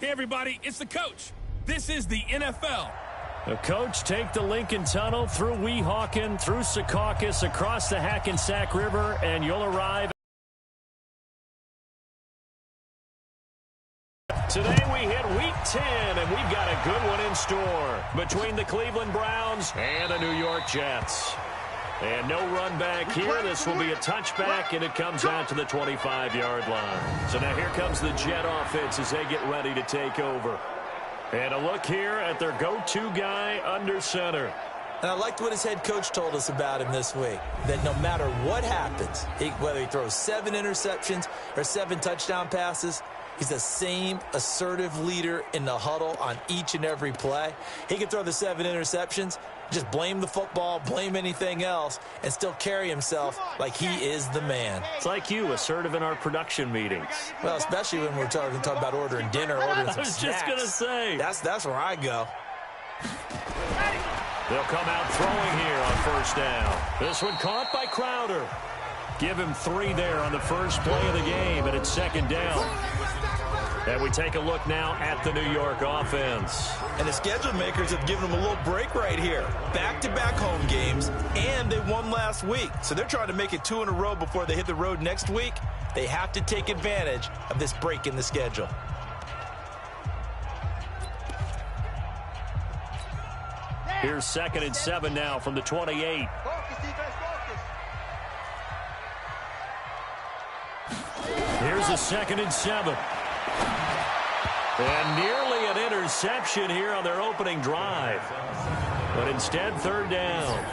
Hey, everybody, it's the coach. This is the NFL. The coach take the Lincoln Tunnel through Weehawken, through Secaucus, across the Hackensack River, and you'll arrive. Today we hit Week 10, and we've got a good one in store between the Cleveland Browns and the New York Jets. And no run back here. This will be a touchback, and it comes out to the 25-yard line. So now here comes the Jet offense as they get ready to take over. And a look here at their go-to guy under center. And I liked what his head coach told us about him this week, that no matter what happens, whether he throws 7 interceptions or 7 touchdown passes, he's the same assertive leader in the huddle on each and every play. He can throw the 7 interceptions, just blame the football, blame anything else, and still carry himself like he is the man. It's like you, assertive in our production meetings. Well, especially when we're talking about ordering dinner, ordering some snacks. I was just going to say. That's where I go. They'll come out throwing here on first down. This one caught by Crowder. Give him 3 there on the first play of the game, and it's second down. And we take a look now at the New York offense. And the schedule makers have given them a little break right here. Back-to-back home games, and they won last week. So they're trying to make it 2 in a row before they hit the road next week. They have to take advantage of this break in the schedule. Here's 2nd and 7 now from the 28. Here's a 2nd and 7. And nearly an interception here on their opening drive. But instead, 3rd down.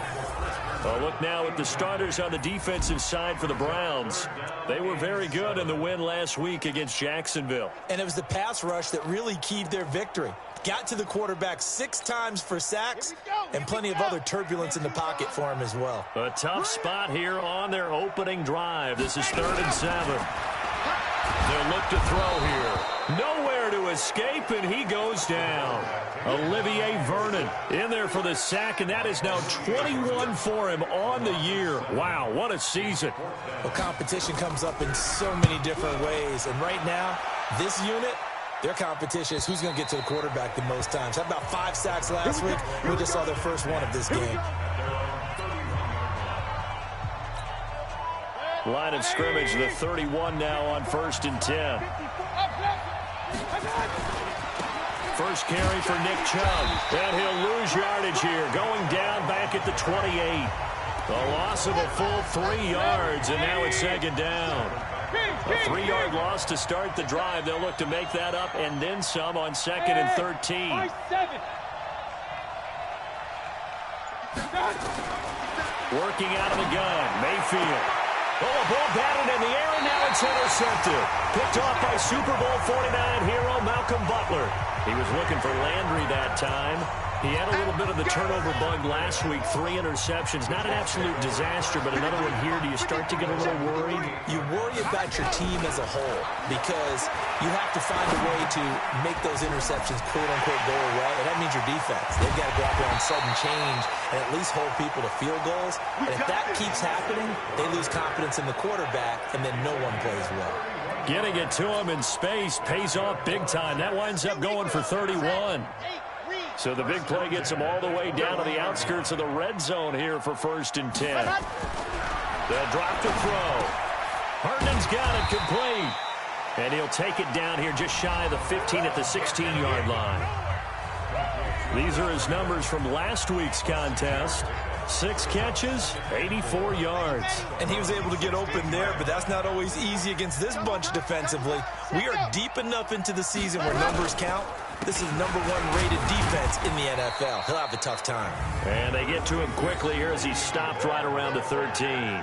A look now at the starters on the defensive side for the Browns. They were very good in the win last week against Jacksonville. And it was the pass rush that really keyed their victory. Got to the quarterback 6 times for sacks and plenty of other turbulence in the pocket for him as well. A tough spot here on their opening drive. This is 3rd and 7. They'll look to throw here. Nowhere to escape, and he goes down. Olivier Vernon in there for the sack, and that is now 21 for him on the year. Wow, what a season. Well, competition comes up in so many different ways, and right now, this unit, their competition is who's going to get to the quarterback the most times. How about 5 sacks last week? We just saw their first one of this game. Line of scrimmage, the 31 now on 1st and 10. First carry for Nick Chubb. And he'll lose yardage here, going down back at the 28. The loss of a full 3 yards, and now it's 2nd down. A 3-yard loss to start the drive. They'll look to make that up and then some on 2nd and 13. Working out of the gun, Mayfield. Oh, a ball batted in the air, and now it's intercepted. Picked off by Super Bowl 49 hero Malcolm Butler. He was looking for Landry that time. He had a little bit of the turnover bug last week, 3 interceptions. Not an absolute disaster, but another one here. Do you start to get a little worried? You worry about your team as a whole because you have to find a way to make those interceptions, quote-unquote, go away, and that means your defense. They've got to go out there on sudden change and at least hold people to field goals. And if that keeps happening, they lose confidence in the quarterback, and then no one plays well. Getting it to him in space pays off big time. That winds up going for 31. So the big play gets him all the way down to the outskirts of the red zone here for 1st and 10. They'll drop to throw. Herndon's got it complete. And he'll take it down here just shy of the 15 at the 16-yard line. These are his numbers from last week's contest. 6 catches, 84 yards. And he was able to get open there, but that's not always easy against this bunch defensively. We are deep enough into the season where numbers count. This is #1 rated defense in the NFL. He'll have a tough time. And they get to him quickly here as he stopped right around the 13.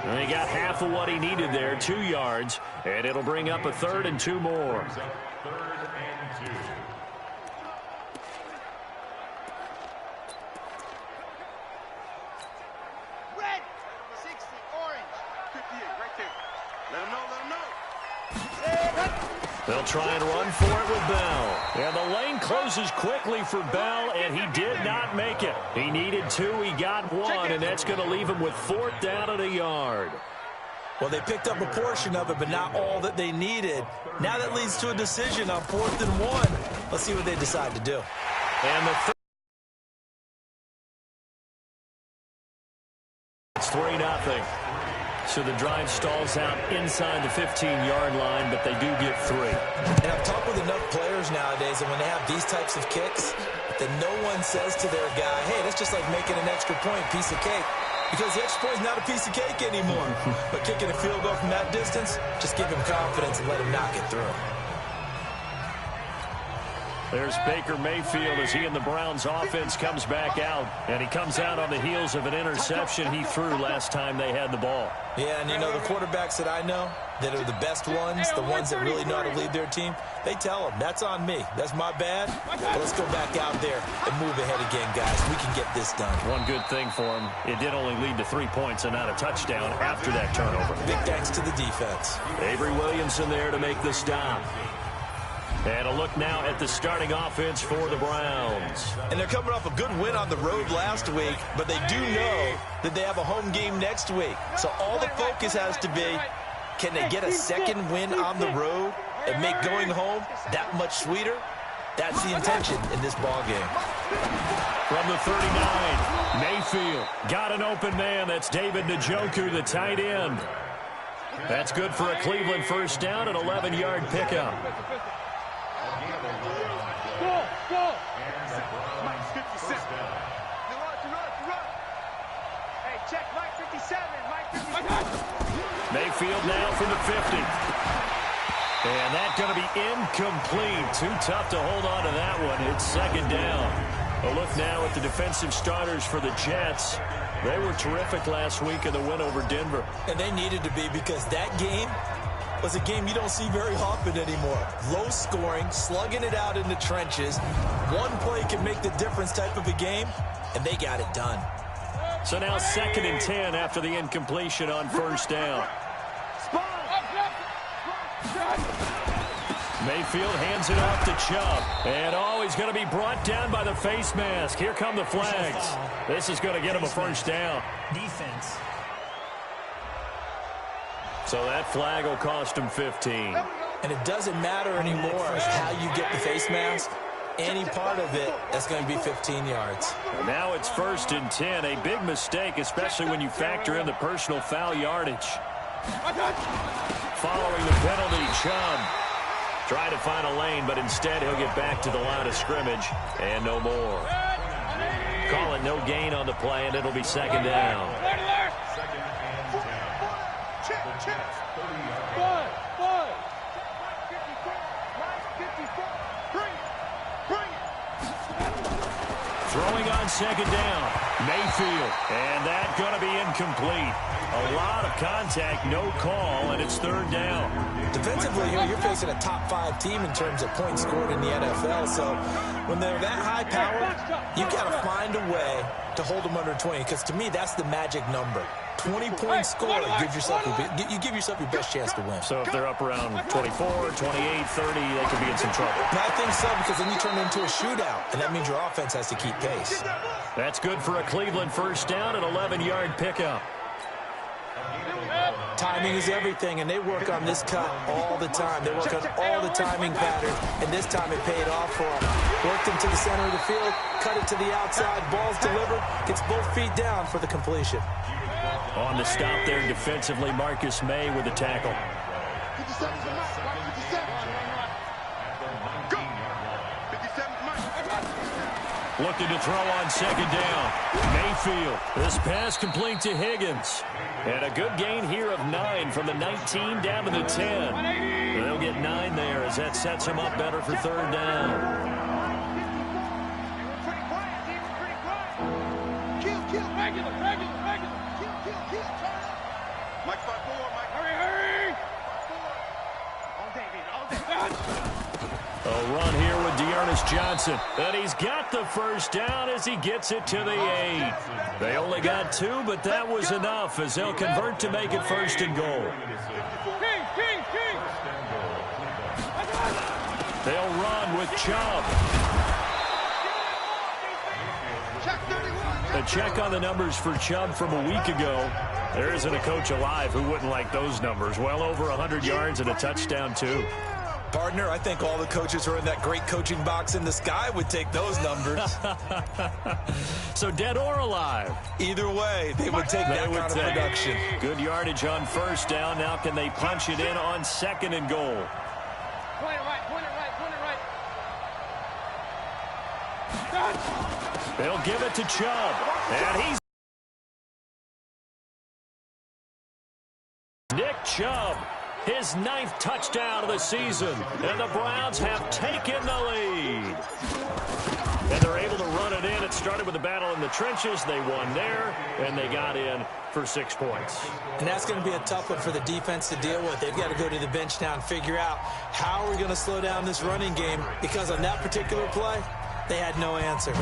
And he got half of what he needed there, 2 yards, and it'll bring up a 3rd and 2 more. Red, 60, orange, 58, right there. Let him know, let him know. They'll try and run for it with Bell. And the lane closes quickly for Bell, and he did not make it. He needed 2, he got 1, and that's going to leave him with 4th down at a yard. Well, they picked up a portion of it, but not all that they needed. Now that leads to a decision on 4th and 1. Let's see what they decide to do. And it's 3-0. So the drive stalls out inside the 15-yard line, but they do get 3. And I've talked with enough players nowadays, and when they have these types of kicks, that no one says to their guy, hey, that's just like making an extra point, piece of cake. Because the extra point is not a piece of cake anymore. But kicking a field goal from that distance, just give him confidence and let him knock it through. There's Baker Mayfield as he and the Browns offense comes back out. And he comes out on the heels of an interception he threw last time they had the ball. Yeah, and you know, the quarterbacks that I know that are the best ones, the ones that really know how to lead their team, they tell them, that's on me. That's my bad. But let's go back out there and move ahead again, guys. We can get this done. One good thing for him, it did only lead to 3 points and not a touchdown after that turnover. Big thanks to the defense. Avery Williamson there to make the stop. And a look now at the starting offense for the Browns. And they're coming off a good win on the road last week, but they do know that they have a home game next week. So all the focus has to be, can they get a second win on the road and make going home that much sweeter? That's the intention in this ball game. From the 39, Mayfield got an open man. That's David Njoku, the tight end. That's good for a Cleveland first down, an 11-yard pickup. Mike 57. Hey, check Mike 57. Mike 57. Mayfield now from the 50. And that's going to be incomplete. Too tough to hold on to that one. It's second down. A look now at the defensive starters for the Jets. They were terrific last week in the win over Denver. And they needed to be, because that game was a game you don't see very often anymore. Low scoring, slugging it out in the trenches. One play can make the difference type of a game, and they got it done. So now 2nd and 10 after the incompletion on first down. Mayfield hands it off to Chubb. And he's going to be brought down by the face mask. Here come the flags. This is going to get him a first down. Defense. So that flag will cost him 15. And it doesn't matter anymore how you get the face mask. Any part of it, that's going to be 15 yards. Now it's 1st and 10. A big mistake, especially when you factor in the personal foul yardage. Following the penalty, Chubb tried to find a lane, but instead he'll get back to the line of scrimmage and no more. Call it no gain on the play, and it'll be second down. Throwing on second down, Mayfield, and that's going to be incomplete. A lot of contact, no call, and it's 3rd down. Defensively here, you're facing a top 5 team in terms of points scored in the NFL, so when they're that high powered, you got to find a way to hold them under 20, because to me, that's the magic number. 20-point score, you give yourself your best chance to win. So if they're up around 24, 28, 30, they could be in some trouble. And I think so, because then you turn it into a shootout, and that means your offense has to keep pace. That's good for a Cleveland first down, an 11-yard pickup. Timing is everything, and they work on this cut all the time. They work on all the timing patterns, and this time it paid off for them. Worked him to the center of the field, cut it to the outside, ball's delivered, gets both feet down for the completion. On the stop there defensively, Marcus May with the tackle. 57 is Mike. 57. Go. 57 is Mike. Looking to throw on second down. Mayfield. This pass complete to Higgins. And a good gain here of 9 from the 19 down to the 10. They'll get 9 there as that sets him up better for 3rd down. Mike 5-4, Mike. Hurry. All day, baby. All day. A run here with Dearness Johnson. And he's got the first down as he gets it to the 8. They only got 2, but that was enough as they'll convert to make it 1st and goal. They'll run with Chubb. Check 31. A check on the numbers for Chubb from a week ago. There isn't a coach alive who wouldn't like those numbers. Well over 100 yards and a touchdown, too. Partner, I think all the coaches who are in that great coaching box in the sky would take those numbers. So dead or alive? Either way, they would take that kind of production. Good yardage on first down. Now can they punch it in on second and goal? Point it right, point it right, point it right. They'll give it to Chubb. And he's Nick Chubb. His 9th touchdown of the season, and the Browns have taken the lead. And they're able to run it in. It started with a battle in the trenches. They won there, and they got in for 6 points. And that's going to be a tough one for the defense to deal with. They've got to go to the bench now and figure out how are we going to slow down this running game, because on that particular play, they had no answer.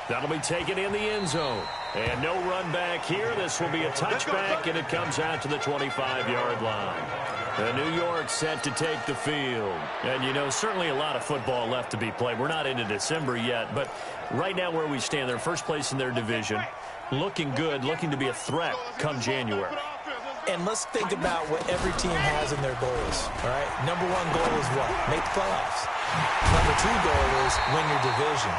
That'll be taken in the end zone. And no run back here. This will be a touchback, and it comes out to the 25-yard line. The New York set to take the field. And, you know, certainly a lot of football left to be played. We're not into December yet, but right now where we stand, they're first place in their division, looking good, looking to be a threat come January. And let's think about what every team has in their goals, all right? Number 1 goal is what? Make the playoffs. Number 2 goal is win your division.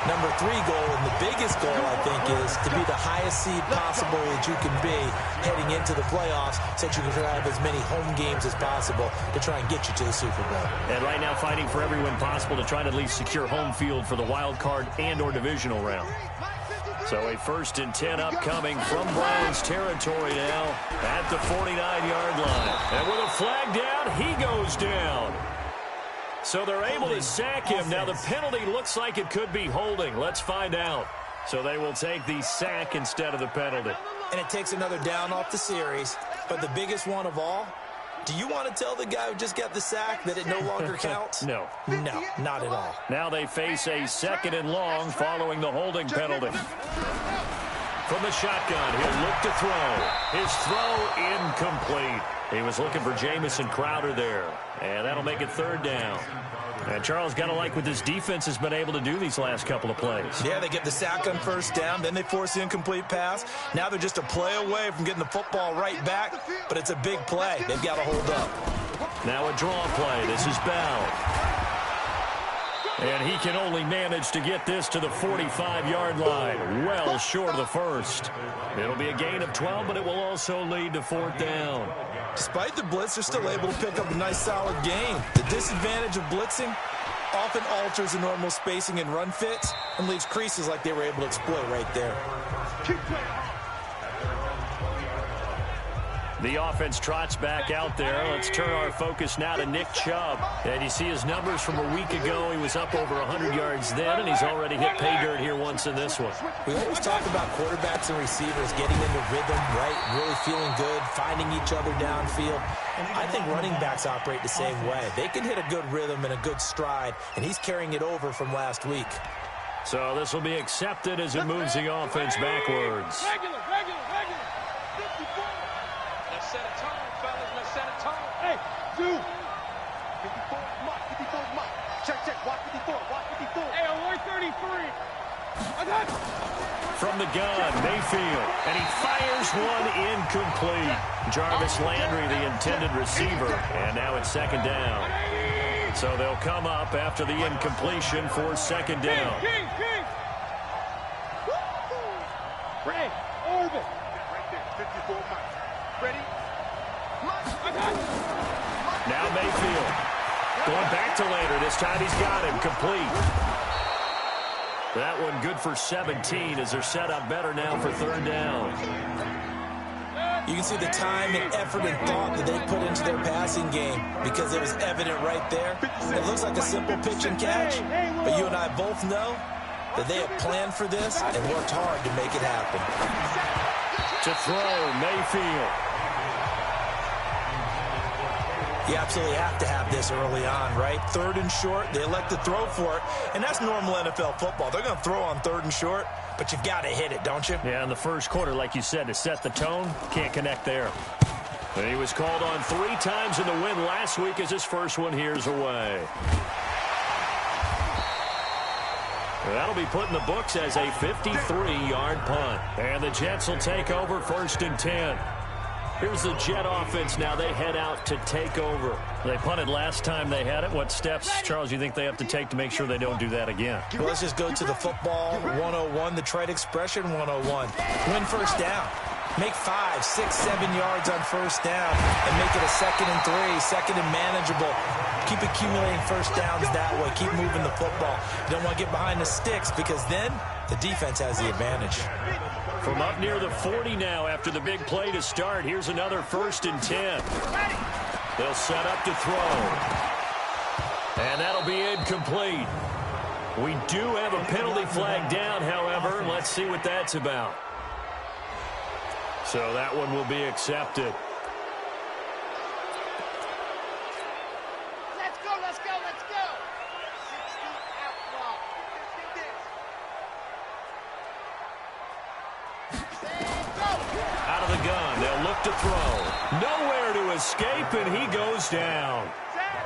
Number 3 goal, and the biggest goal, I think, is to be the highest seed possible that you can be heading into the playoffs, so that you can have as many home games as possible to try and get you to the Super Bowl. And right now fighting for every win possible to try to at least secure home field for the wild card and or divisional round. So a 1st and 10 upcoming from Browns territory now at the 49-yard line. And with a flag down, he goes down. So they're able to sack him. Now the penalty looks like it could be holding. Let's find out. So they will take the sack instead of the penalty. And it takes another down off the series. But the biggest one of all, do you want to tell the guy who just got the sack that it no longer counts? No. No, not at all. Now they face a 2nd and long following the holding penalty. From the shotgun, he'll look to throw. His throw incomplete. He was looking for Jamison Crowder there. And that'll make it 3rd down. And Charles, got to like what this defense has been able to do these last couple of plays. Yeah, they get the sack on 1st down, then they force the incomplete pass. Now they're just a play away from getting the football right back, but it's a big play. They've got to hold up. Now a draw play. This is Bell. And he can only manage to get this to the 45-yard line, well short of the 1st. It'll be a gain of 12, but it will also lead to 4th down. Despite the blitz, they're still able to pick up a nice, solid gain. The disadvantage of blitzing often alters the normal spacing and run fits and leaves creases like they were able to exploit right there. The offense trots back out there. Let's turn our focus now to Nick Chubb. And you see his numbers from a week ago. He was up over 100 yards then, and he's already hit pay dirt here once in this one. We always talk about quarterbacks and receivers getting into rhythm, right? Really feeling good, finding each other downfield. I think running backs operate the same way. They can hit a good rhythm and a good stride, and he's carrying it over from last week. So this will be accepted as it moves the offense backwards. Regular. Let's set a tone, fellas. Let's set a tone. Hey, 2. 54 mark. Check. Watch 54. Hey, on 133. From the gun, Mayfield, and he fires one incomplete. Jarvis Landry, the intended receiver, and now it's 2nd down. So they'll come up after the incompletion for 2nd down. King. Ray, orbit. Right there, 54 miles. Ready? Now Mayfield going back to Landry. This time he's got him complete. That one good for 17 as they're set up better now for 3rd down. You can see the time and effort and thought that they put into their passing game because it was evident right there. It looks like a simple pitch and catch, but you and I both know that they have planned for this and worked hard to make it happen. To throw, Mayfield. You absolutely have to have this early on, right? 3rd and short, they elect to throw for it, and that's normal NFL football. They're going to throw on 3rd and short, but you've got to hit it, don't you? Yeah, in the first quarter, like you said, to set the tone, can't connect there. And he was called on 3 times in the win last week as his first one here's away. That'll be put in the books as a 53-yard punt. And the Jets will take over 1st and 10. Here's the Jet offense now. They head out to take over. They punted last time they had it. What steps, Charles, you think they have to take to make sure they don't do that again? Well, let's just go to the football 101, the trade expression 101. Win first down. Make 5, 6, 7 yards on first down and make it a 2nd and 3, second and manageable. Keep accumulating first downs that way. Keep moving the football. You don't want to get behind the sticks because then the defense has the advantage. From up near the 40 now after the big play to start. Here's another 1st and 10. They'll set up to throw. And that'll be incomplete. We do have a penalty flag down, however. Let's see what that's about. So that one will be accepted. Let's go, let's go, let's go. 60 outlaw. Out of the gun. They'll look to throw. Nowhere to escape, and he goes down.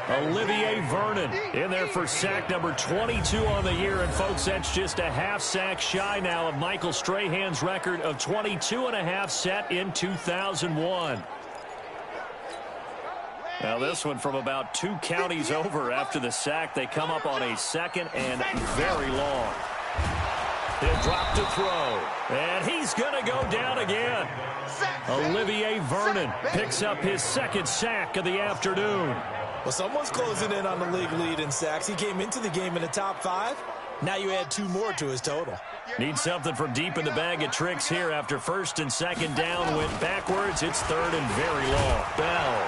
Olivier Vernon in there for sack number 22 on the year. And, folks, that's just a half sack shy now of Michael Strahan's record of 22.5 set in 2001. Now, this one from about 2 counties over after the sack. They come up on a 2nd and very long. He'll drop to throw. And he's going to go down again. Olivier Vernon picks up his 2nd sack of the afternoon. Well, someone's closing in on the league lead in sacks. He came into the game in the top 5. Now you add 2 more to his total. Need something from deep in the bag of tricks here after 1st and 2nd down. Went backwards. It's 3rd and very long. Bell.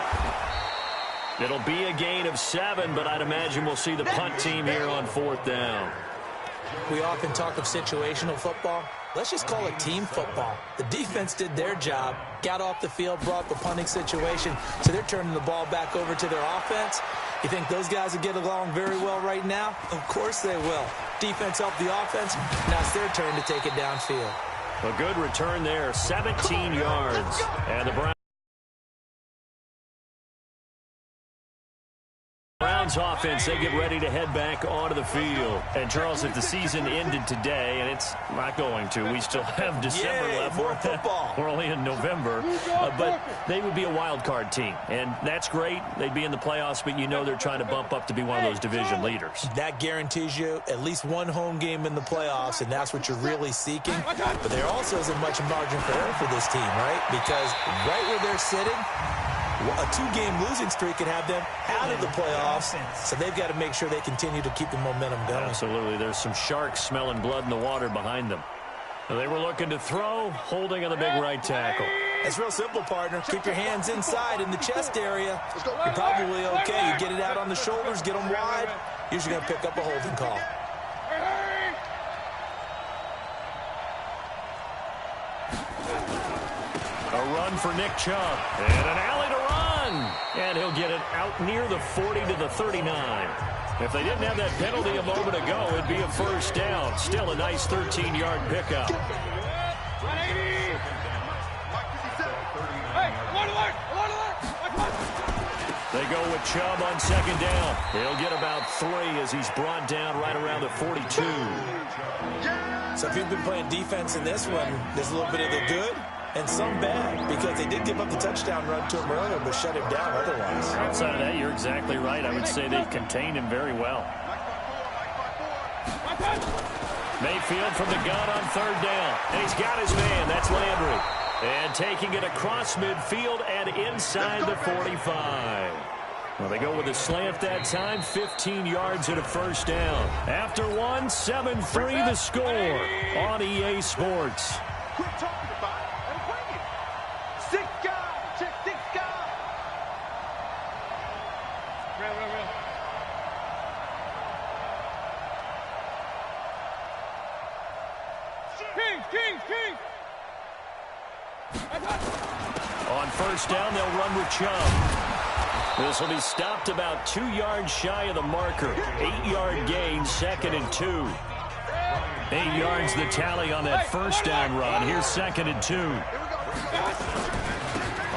It'll be a gain of 7, but I'd imagine we'll see the punt team here on 4th down. We often talk of situational football. Let's just call it team football. The defense did their job, got off the field, brought the punting situation, so they're turning the ball back over to their offense. You think those guys will get along very well right now? Of course they will. Defense helped the offense. Now it's their turn to take it downfield. A good return there, 17 yards. And the Browns offense, they get ready to head back onto the field. And, Charles, if the season ended today, and it's not going to, we still have December left. More football. We're only in November. But they would be a wild card team. And that's great. They'd be in the playoffs, but you know they're trying to bump up to be one of those division leaders. That guarantees you at least one home game in the playoffs, and that's what you're really seeking. But there also isn't much margin for error for this team, right? Because right where they're sitting, a 2-game losing streak could have them out of the playoffs, so they've got to make sure they continue to keep the momentum going. Absolutely. There's some sharks smelling blood in the water behind them. They were looking to throw, holding on the big right tackle. It's real simple, partner. Keep your hands inside in the chest area. You're probably okay. You get it out on the shoulders, get them wide. Usually going to pick up a holding call. A run for Nick Chubb. And an alley to run. And he'll get it out near the 40 to the 39. If they didn't have that penalty a moment ago, it'd be a 1st down. Still a nice 13-yard pickup. They go with Chubb on 2nd down. He'll get about 3 as he's brought down right around the 42. So if you've been playing defense in this one, there's a little bit of the good and some bad, because they did give up the touchdown run to him earlier, but shut him down otherwise. Outside of that, you're exactly right. I would say they contained him very well. Mayfield from the gun on 3rd down. And he's got his man. That's Landry. And taking it across midfield and inside the 45. Well, they go with a slant that time, 15 yards and a 1st down. After 1, 7-3 the score on EA Sports. Quit talking about it and bring it. 6 guys. Check 6 guys. Real. Kings. On 1st down, they'll run with Chubb. This will be stopped about 2 yards shy of the marker. 8-yard gain, 2nd and 2. 8 yards the tally on that 1st down run. Here's 2nd and 2.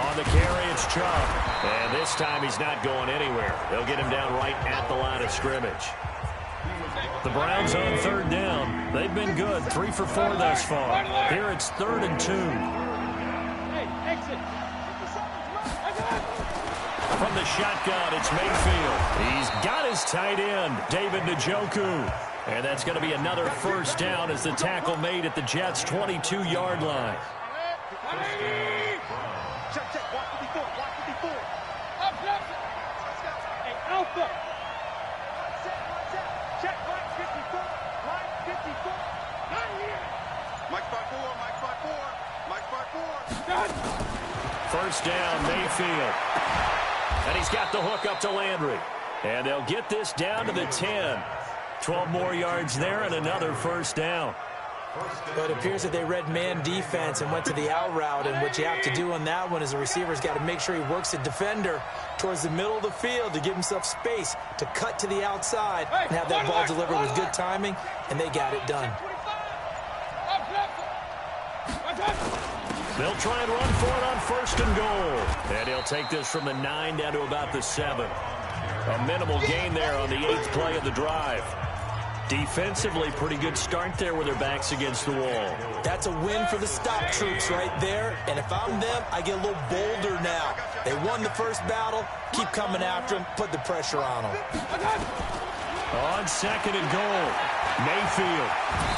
On the carry, it's Chubb. And this time he's not going anywhere. They'll get him down right at the line of scrimmage. The Browns on third down. They've been good, 3 for 4 thus far. Here it's 3rd and 2. Hey, exit. From the shotgun, it's Mayfield. He's got his tight end, David Njoku. And that's going to be another first down as the tackle made at the Jets' 22-yard line. Check, check. Watch 54. Watch 54. Up, up. Hey, Alpha. Check, line 54. Line 54. Not here. Mike 5-4. Mike 5-4. Mike 5-4. Done. First down, Mayfield. And he's got the hook up to Landry. And they'll get this down to the 10. 12 more yards there and another first down. But it appears that they read man defense and went to the out route. And what you have to do on that one is the receiver's got to make sure he works the defender towards the middle of the field to give himself space to cut to the outside and have that ball delivered with good timing. And they got it done. They'll try and run for it on 1st and goal. And he'll take this from the 9 down to about the 7. A minimal gain there on the 8th play of the drive. Defensively, pretty good start there with their backs against the wall. That's a win for the stop troops right there. And if I'm them, I get a little bolder now. They won the first battle. Keep coming after them. Put the pressure on them. On 2nd and goal, Mayfield.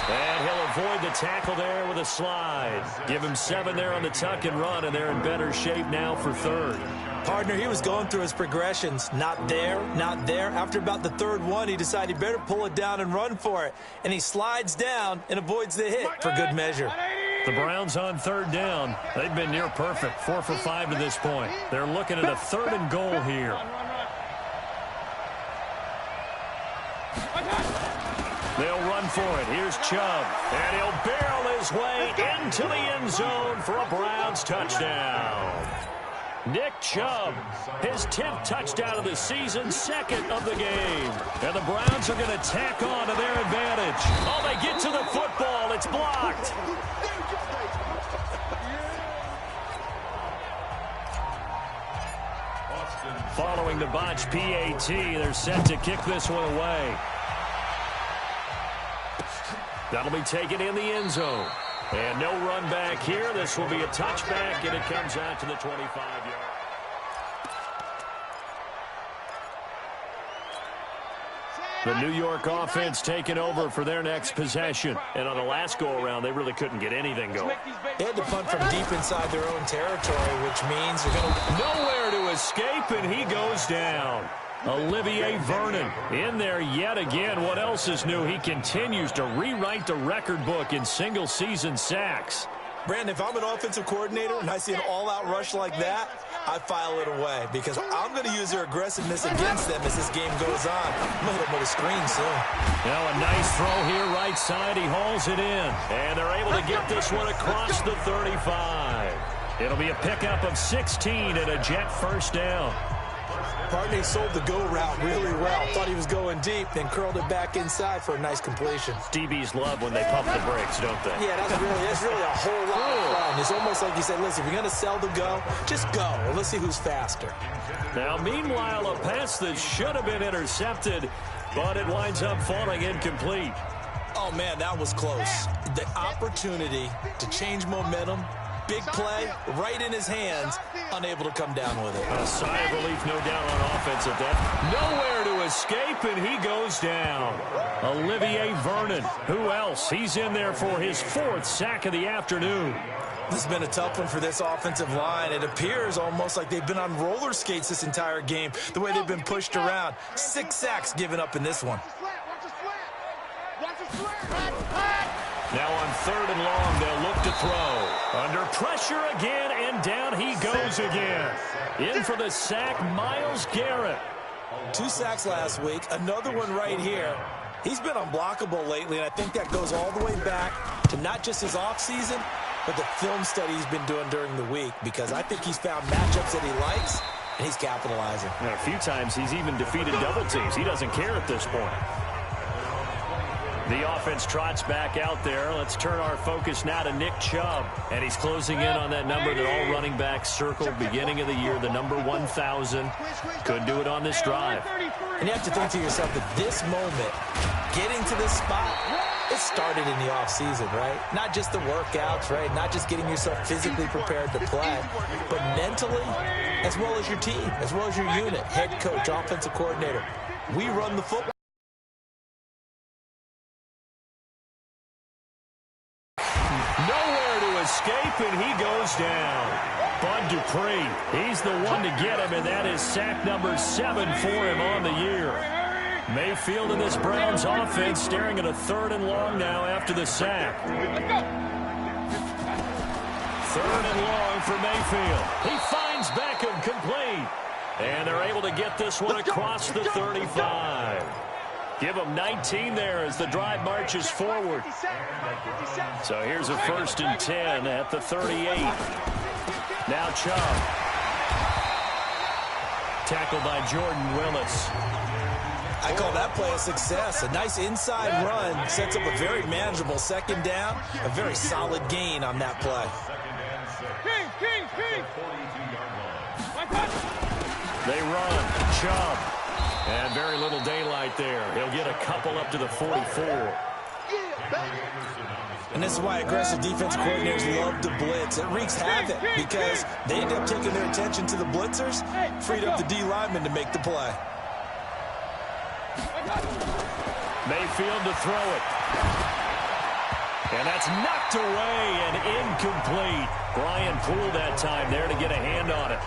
And he'll avoid the tackle there with a slide. Give him 7 there on the tuck and run, and they're in better shape now for 3rd. Partner, he was going through his progressions. Not there, not there. After about the 3rd one, he decided he better pull it down and run for it. And he slides down and avoids the hit for good measure. The Browns on 3rd down. They've been near perfect, 4 for 5 to this point. They're looking at a 3rd and goal here. They'll run for it. Here's Chubb. And he'll barrel his way into the end zone for a Browns touchdown. Nick Chubb, his 10th touchdown of the season, 2nd of the game. And the Browns are going to tack on to their advantage. Oh, they get to the football. It's blocked. Following the botched PAT, they're set to kick this one away. That'll be taken in the end zone. And no run back here. This will be a touchback, and it comes out to the 25-yard. The New York offense taking over for their next possession. And on the last go-around, they really couldn't get anything going. They had to punt from deep inside their own territory, which means they're going to... Nowhere to escape, and he goes down. Olivier Vernon in there yet again. What else is new? He continues to rewrite the record book in single-season sacks. Brandon, if I'm an offensive coordinator and I see an all-out rush like that, I file it away because I'm going to use their aggressiveness against them as this game goes on. I'm going to hit them with a screen soon. Now a nice throw here right side. He hauls it in. And they're able to get this one across the 35. It'll be a pickup of 16 and a Jet first down. Partner sold the go route really well. Thought he was going deep, then curled it back inside for a nice completion. DBs love when they pump the brakes, don't they? Yeah, that's really a whole lot of fun. It's almost like you said, listen, if you're going to sell the go, just go. And let's see who's faster. Now, meanwhile, a pass that should have been intercepted, but it winds up falling incomplete. Oh, man, that was close. The opportunity to change momentum, big play, right in his hands, unable to come down with it. A sigh of relief, no doubt, on offense at that. Nowhere to escape, and he goes down. Olivier Vernon. Who else? He's in there for his 4th sack of the afternoon. This has been a tough one for this offensive line. It appears almost like they've been on roller skates this entire game, the way they've been pushed around. 6 sacks given up in this one. Now on 3rd and long, they'll look to throw. Under pressure again, and down he goes again. In for the sack, Myles Garrett. 2 sacks last week, another one right here. He's been unblockable lately, and I think that goes all the way back to not just his offseason, but the film study he's been doing during the week, because I think he's found matchups that he likes, and he's capitalizing. And a few times he's even defeated double teams. He doesn't care at this point. The offense trots back out there. Let's turn our focus now to Nick Chubb. And he's closing in on that number that all running backs circled beginning of the year, the number 1,000. Could do it on this drive. And you have to think to yourself that this moment, getting to this spot, it started in the offseason, right? Not just the workouts, right? Not just getting yourself physically prepared to play, but mentally, as well as your team, as well as your unit, head coach, offensive coordinator. We run the football. Nowhere to escape, and he goes down. Bud Dupree, he's the one to get him, and that is sack number 7 for him on the year. Mayfield in this Browns offense staring at a 3rd and long now after the sack. 3rd and long for Mayfield. He finds Beckham complete. And they're able to get this one across the 35. Give them 19 there as the drive marches forward. So here's a 1st and 10 at the 38. Now Chubb. Tackled by Jordan Willis. I call that play a success. A nice inside run sets up a very manageable 2nd down. A very solid gain on that play. They run. Chubb. And very little daylight there. He'll get a couple up to the 44. And this is why aggressive defense coordinators love to blitz. It wreaks havoc because they end up taking their attention to the blitzers, freed up the D lineman to make the play. Mayfield to throw it. And that's knocked away and incomplete. Brian Poole that time there to get a hand on it.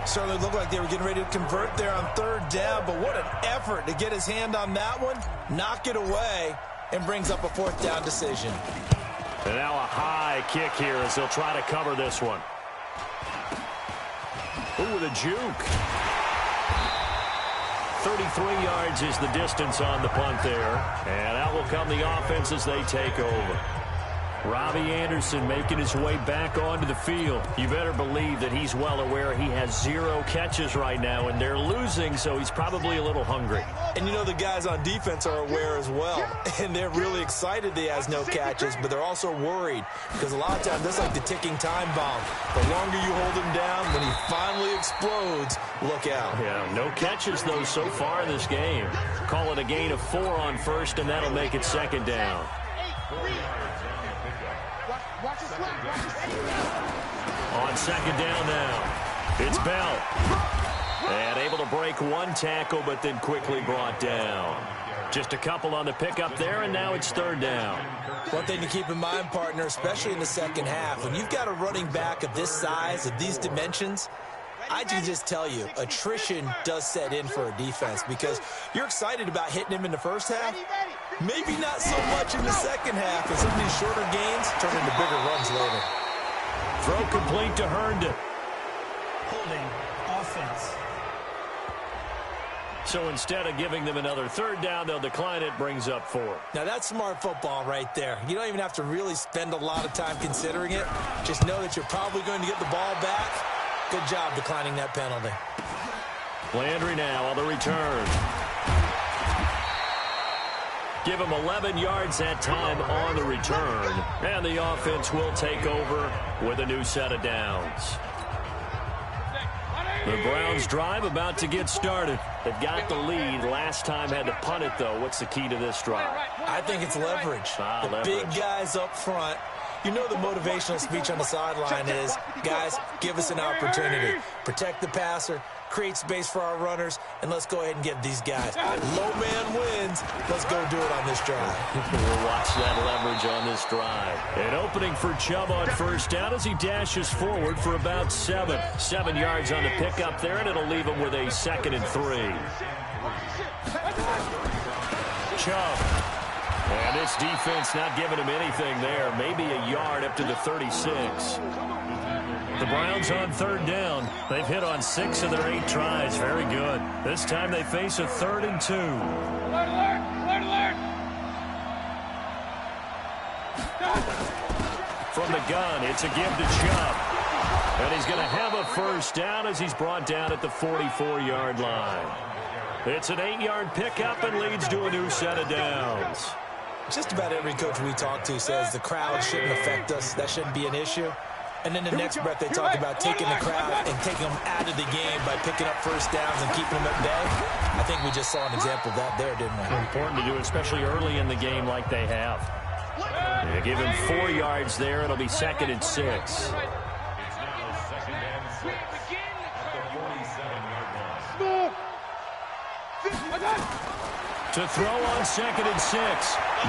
Certainly looked like they were getting ready to convert there on 3rd down, but what an effort to get his hand on that one, knock it away, and brings up a 4th down decision. And now a high kick here as they'll try to cover this one. Ooh, the juke. 33 yards is the distance on the punt there. And out will come the offense as they take over. Robbie Anderson making his way back onto the field. You better believe that he's well aware he has 0 catches right now, and they're losing, so he's probably a little hungry. And you know the guys on defense are aware as well, and they're really excited that he has no catches, but they're also worried because a lot of times that's like the ticking time bomb. The longer you hold him down, when he finally explodes, look out. Yeah, no catches, though, so far in this game. Call it a gain of 4 on 1st, and that'll make it 2nd down. On 2nd down now, it's Bell. And able to break 1 tackle, but then quickly brought down. Just a couple on the pickup there, and now it's 3rd down. One thing to keep in mind, partner, especially in the 2nd half, when you've got a running back of this size, of these dimensions, I can just tell you, attrition does set in for a defense because you're excited about hitting him in the 1st half. Maybe not so much in the 2nd half, and some of these shorter gains turn into bigger runs later. Throw complete to Herndon. Holding offense. So instead of giving them another 3rd down, they'll decline it, brings up 4. Now that's smart football right there. You don't even have to really spend a lot of time considering it. Just know that you're probably going to get the ball back. Good job declining that penalty. Landry now on the return. Give him 11 yards that time on the return. And the offense will take over with a new set of downs. The Browns drive about to get started. They've got the lead. Last time had to punt it, though. What's the key to this drive? I think it's leverage. Leverage. Big guys up front. You know the motivational speech on the sideline is, guys, give us an opportunity. Protect the passer, create space for our runners, and let's go ahead and get these guys. Low man wins. Let's go do it on this drive. We'll watch that leverage on this drive. An opening for Chubb on 1st down as he dashes forward for about 7. 7 yards on the pickup there, and it'll leave him with a 2nd and 3. Chubb. And this defense not giving him anything there. Maybe a yard up to the 36. The Browns on 3rd down. They've hit on 6 of their 8 tries. Very good. This time they face a 3rd and 2. Alert, alert, alert, alert. From the gun, it's a give to Chubb. And he's going to have a 1st down as he's brought down at the 44-yard line. It's an 8-yard pickup and leads to a new set of downs. Just about every coach we talk to says the crowd shouldn't affect us. That shouldn't be an issue. And then the next breath they talk about taking the crowd and taking them out of the game by picking up first downs and keeping them at bay. I think we just saw an example of that there, didn't we? Important to do, especially early in the game like they have. Yeah, give him 4 yards there. It'll be 2nd and 6. It's now 2nd and 6 at the 47-yard line. To throw on 2nd and 6,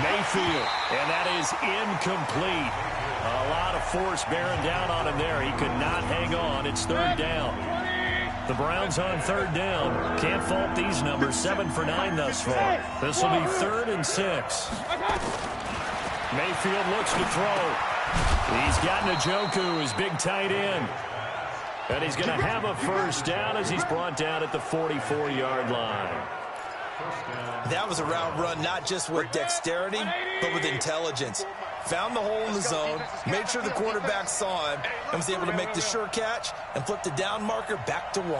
Mayfield, and that is incomplete. A lot of force bearing down on him there. He could not hang on. It's 3rd down. The Browns on 3rd down. Can't fault these numbers. 7 for 9 thus far. This will be 3rd and 6. Mayfield looks to throw. He's got Njoku, his big tight end. And he's going to have a first down as he's brought down at the 44-yard line. That was a route run not just with dexterity, but with intelligence. Found the hole in the zone, made sure the quarterback saw him, and was able to make the sure catch and flip the down marker back to 1.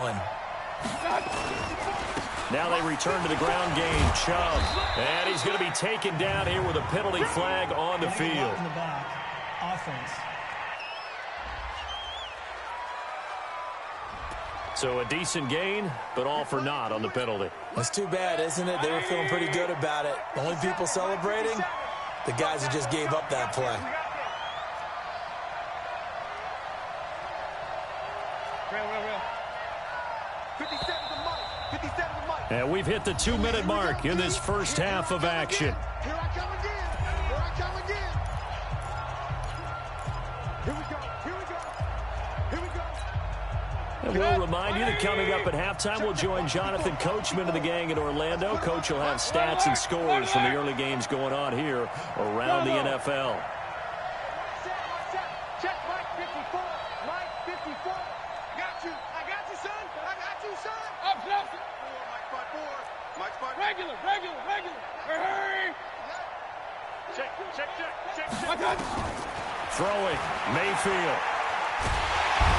Now they return to the ground game. Chubb. And he's going to be taken down here with a penalty flag on the field. In the back. Offense. So a decent gain, but all for naught on the penalty. That's too bad, isn't it? They were feeling pretty good about it. The only people celebrating, the guys who just gave up that play. Real. 57 to Mike. 57 to Mike. And we've hit the 2-minute mark in this first half of action. Here I come again. Here I come again. Here we go. And we'll remind you that coming up at halftime, we'll join Jonathan Coachman of the gang in Orlando. Coach will have stats and scores from the early games going on here around the NFL. Check Mike 54. Mike 54. I got you, son. Up. Mike 5-4. Regular. Hurry. Check. Throwing, Mayfield.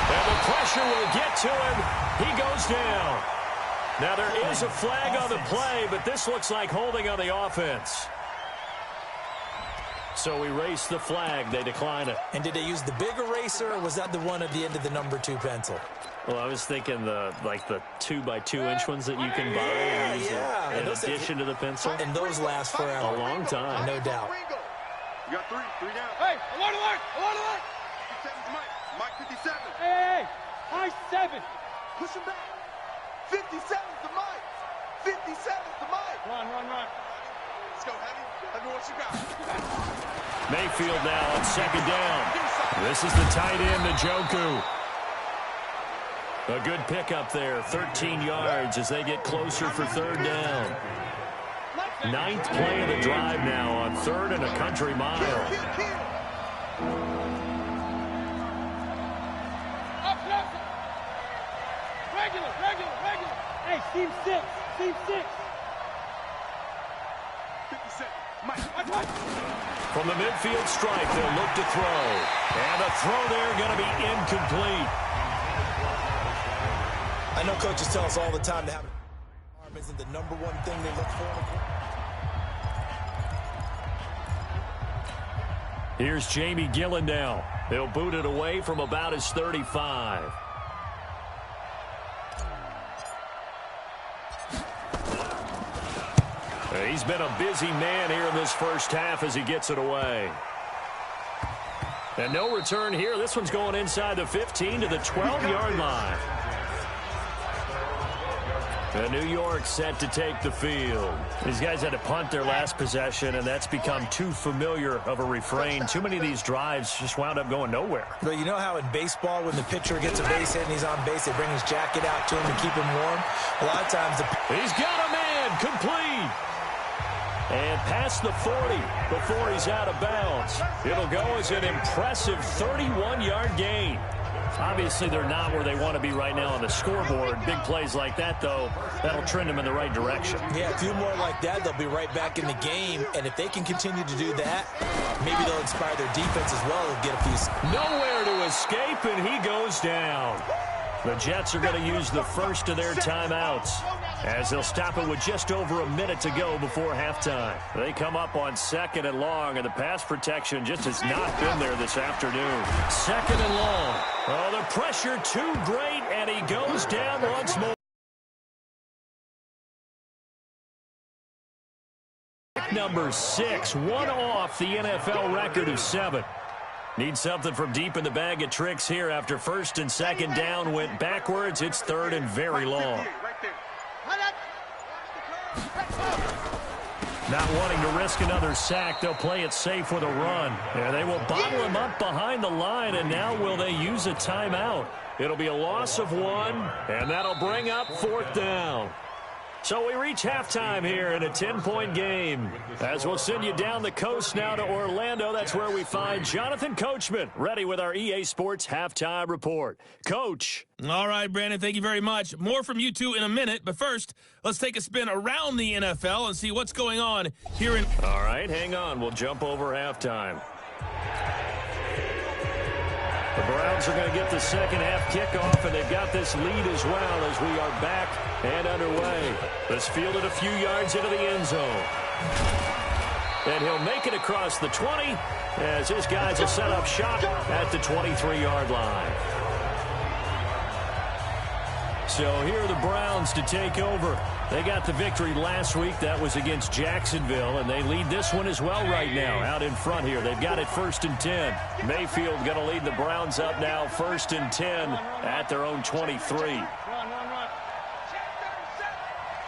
And the pressure will get to him. He goes down. Now there is a flag on the play, but this looks like holding on the offense. So we race the flag. They decline it. And did they use the big eraser, or was that the one at the end of the number 2 pencil? Well, I was thinking the 2x2-inch ones that you can buy and use in addition to the pencil. And those last forever. A long time. No doubt. You got 3 down. Hey, alert. 57 to Mike 57. Hey, Mike 7. Push him back. 57 to Mike. 57 to Mike. Run. Let's go, Heavy. Let me what you got. Mayfield now on 2nd down. This is the tight end, Njoku. A good pickup there, 13 yards as they get closer for 3rd down. 9th play of the drive now on 3rd and a country mile. Regular. Hey, Steve 6. 57. Mike. From the midfield stripe, they'll look to throw. And the throw there going to be incomplete. I know coaches tell us all the time to have arm isn't the number 1 thing they look for. Here's Jamie Gillen now. They'll boot it away from about his 35. He's been a busy man here in this first half as he gets it away. And no return here. This one's going inside the 15 to the 12-yard line. And New York set to take the field. These guys had to punt their last possession, and that's become too familiar of a refrain. Too many of these drives just wound up going nowhere. But you know how in baseball, when the pitcher gets a base hit and he's on base, they bring his jacket out to him to keep him warm? A lot of times he's got a man complete. And past the 40 before he's out of bounds. It'll go as an impressive 31-yard gain. Obviously, they're not where they want to be right now on the scoreboard. Big plays like that, though, that'll trend them in the right direction. Yeah, a few more like that, they'll be right back in the game. And if they can continue to do that, maybe they'll inspire their defense as well and get a few. Nowhere to escape, and he goes down. The Jets are going to use the first of their timeouts. as they'll stop it with just over a minute to go before halftime. They come up on 2nd and long, and the pass protection just has not been there this afternoon. 2nd and long. Oh, the pressure too great, and he goes down once more. Number 6, one off the NFL record of 7. Need something from deep in the bag of tricks here after 1st and 2nd down went backwards. It's 3rd and very long. Not wanting to risk another sack, they'll play it safe with a run. And they will bottle him up behind the line, and now will they use a timeout? It'll be a loss of 1, and that'll bring up 4th down. So we reach halftime here in a 10-point game. As we'll send you down the coast now to Orlando, that's where we find Jonathan Coachman, ready with our EA Sports Halftime Report. Coach. All right, Brandon, thank you very much. More from you two in a minute, but first, let's take a spin around the NFL and see what's going on here in... All right, hang on. We'll jump over halftime. The Browns are going to get the second half kickoff, and they've got this lead as well as we are back and underway. Let's field it a few yards into the end zone. And he'll make it across the 20 as his guys will set up shop at the 23-yard line. So here are the Browns to take over. They got the victory last week. That was against Jacksonville, and they lead this one as well right now out in front here. They've got it 1st and 10. Mayfield going to lead the Browns up now 1st and 10 at their own 23. Run.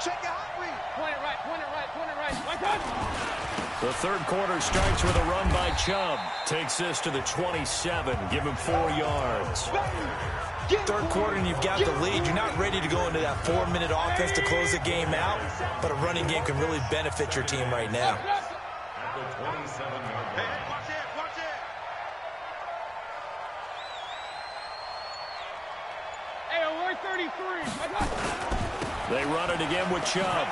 Check it out, point it right. The third quarter starts with a run by Chubb. Takes this to the 27. Give him 4 yards. Third quarter and you've got the lead. You're not ready to go into that 4-minute offense to close the game out, but a running game can really benefit your team right now. Hey, 33. They run it again with Chubb.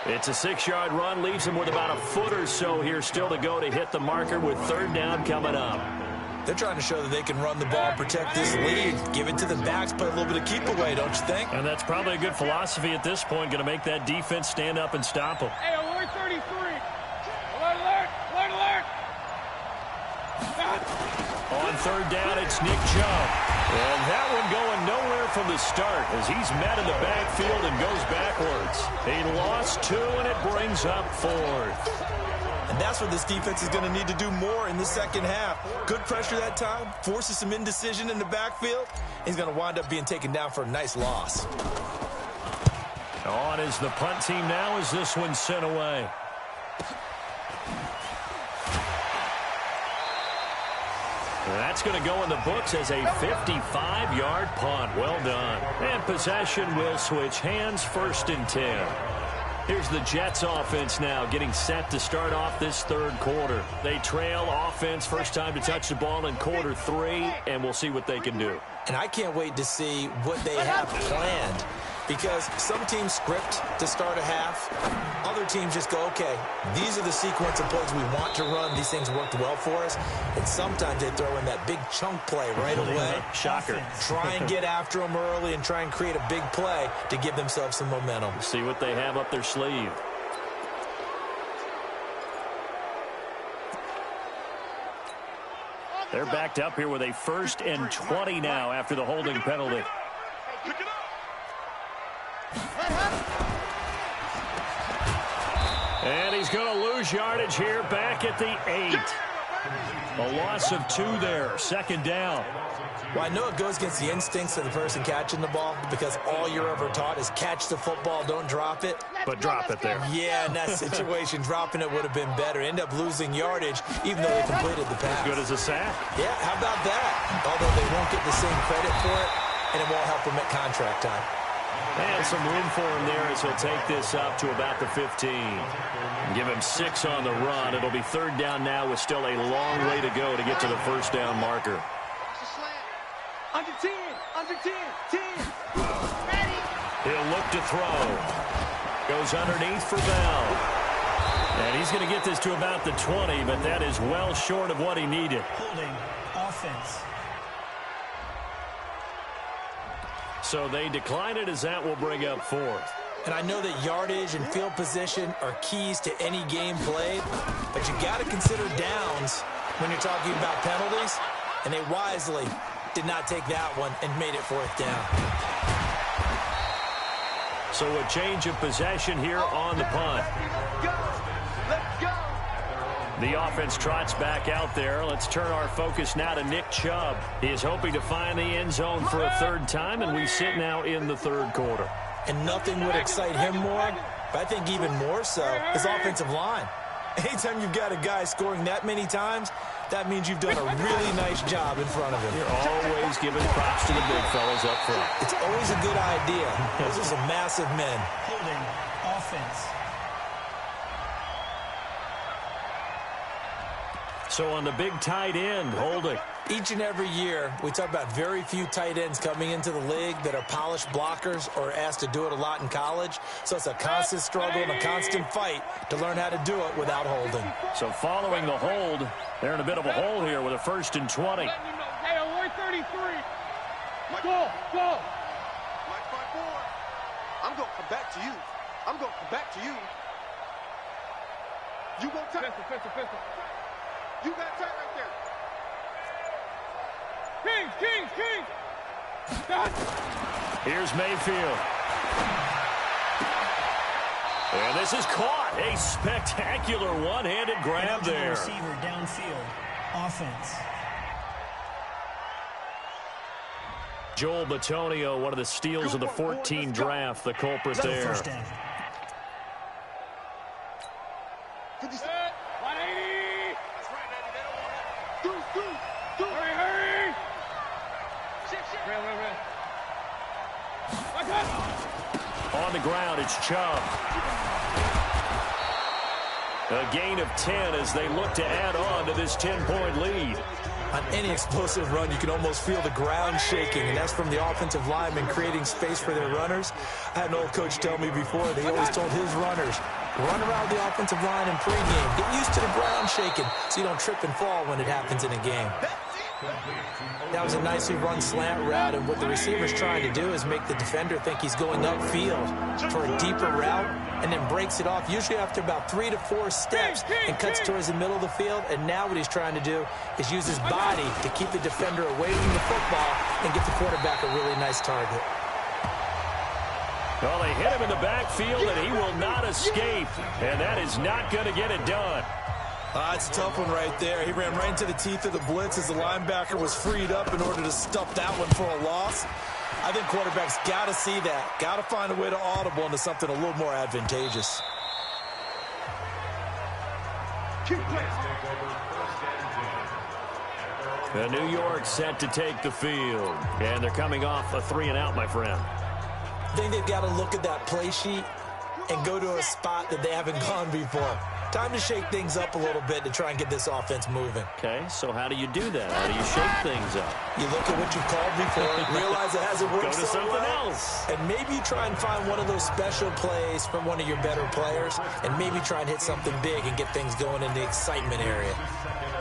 It's a 6-yard run, leaves him with about a foot or so here still to go to hit the marker with 3rd down coming up. They're trying to show that they can run the ball and protect this lead. Give it to the backs, play a little bit of keep away, don't you think? And that's probably a good philosophy at this point, going to make that defense stand up and stop them. Hey, alert 33. Alert. On 3rd down, it's Nick Chubb. And that one going nowhere from the start as he's met in the backfield and goes backwards. He lost 2, and it brings up 4th. And that's what this defense is going to need to do more in the second half. Good pressure that time, forces some indecision in the backfield. He's going to wind up being taken down for a nice loss. On is the punt team now as this one's sent away. That's going to go in the books as a 55-yard punt. Well done. And possession will switch hands, 1st and 10. Here's the Jets offense now getting set to start off this 3rd quarter. They trail offense, first time to touch the ball in quarter 3, and we'll see what they can do. And I can't wait to see what they have planned, because some teams script to start a half. Other teams just go, okay, these are the sequence of plays we want to run. These things worked well for us. And sometimes they throw in that big chunk play right away. Shocker. Try and get after them early and try and create a big play to give themselves some momentum. See what they have up their sleeve. They're backed up here with a 1st and 20 now after the holding penalty. And he's going to lose yardage here back at the 8. A loss of 2 there, 2nd down. Well, I know it goes against the instincts of the person catching the ball, because all you're ever taught is catch the football, don't drop it. But drop it there. Yeah, in that situation, dropping it would have been better. End up losing yardage, even though they completed the pass. As good as a sack. Yeah, how about that? Although they won't get the same credit for it, and it won't help them at contract time. And some room for him there as he'll take this up to about the 15. Give him 6 on the run. It'll be 3rd down now with still a long way to go to get to the 1st down marker. Under 10. 10. He'll look to throw. Goes underneath for Bell. And he's going to get this to about the 20, but that is well short of what he needed. Holding offense. So they decline it as that will bring up fourth. And I know that yardage and field position are keys to any game played, but you got to consider downs when you're talking about penalties, and they wisely did not take that one and made it fourth down. So a change of possession here on the punt. Let's go. The offense trots back out there. Let's turn our focus now to Nick Chubb. He is hoping to find the end zone for a third time, and we sit now in the third quarter. And nothing would excite him more, but I think even more so, his offensive line. Anytime you've got a guy scoring that many times, that means you've done a really nice job in front of him. You're always giving props to the big fellas up front. It's always a good idea. Those are some massive men. Holding offense. So on the big tight end, holding. Each and every year, we talk about very few tight ends coming into the league that are polished blockers or asked to do it a lot in college. So it's a constant struggle and a constant fight to learn how to do it without holding. So following the hold, they're in a bit of a hole here with a 1st and 20. Hey, avoid 33. Go. Mike 5-4. I'm going to come back to you. I'm going to come back to you. You going to take. Pistol. You got tight right there. Kings! Here's Mayfield. And this is caught. A spectacular one-handed grab there. Receiver downfield. Offense. Joel Bitonio, one of the steals of the 14 draft, the culprit there. First down. 57. 180. That's right, baby. They don't want it. Do. Hurry. Shit. On the ground, it's Chubb. A gain of 10 as they look to add on to this 10-point lead. On any explosive run, you can almost feel the ground shaking, and that's from the offensive linemen creating space for their runners. I had an old coach tell me before, they always told his runners, run around the offensive line in pregame. Get used to the ground shaking so you don't trip and fall when it happens in a game. That was a nicely run slant route, and what the receiver's trying to do is make the defender think he's going upfield for a deeper route, and then breaks it off, usually after about 3 to 4 steps, and cuts towards the middle of the field. And now what he's trying to do is use his body to keep the defender away from the football and get the quarterback a really nice target. Well, they hit him in the backfield, and he will not escape, and that is not going to get it done. It's a tough one right there. He ran right into the teeth of the blitz as the linebacker was freed up in order to stuff that one for a loss. I think quarterbacks got to see that. Got to find a way to audible into something a little more advantageous. New York set to take the field, and they're coming off a 3-and-out, my friend. I think they've got to look at that play sheet and go to a spot that they haven't gone before. Time to shake things up a little bit to try and get this offense moving. Okay, so how do you do that? How do you shake things up? You look at what you've called before, realize it hasn't worked Go to so something well, else. and maybe you try and find one of those special plays from one of your better players, and maybe try and hit something big and get things going in the excitement area.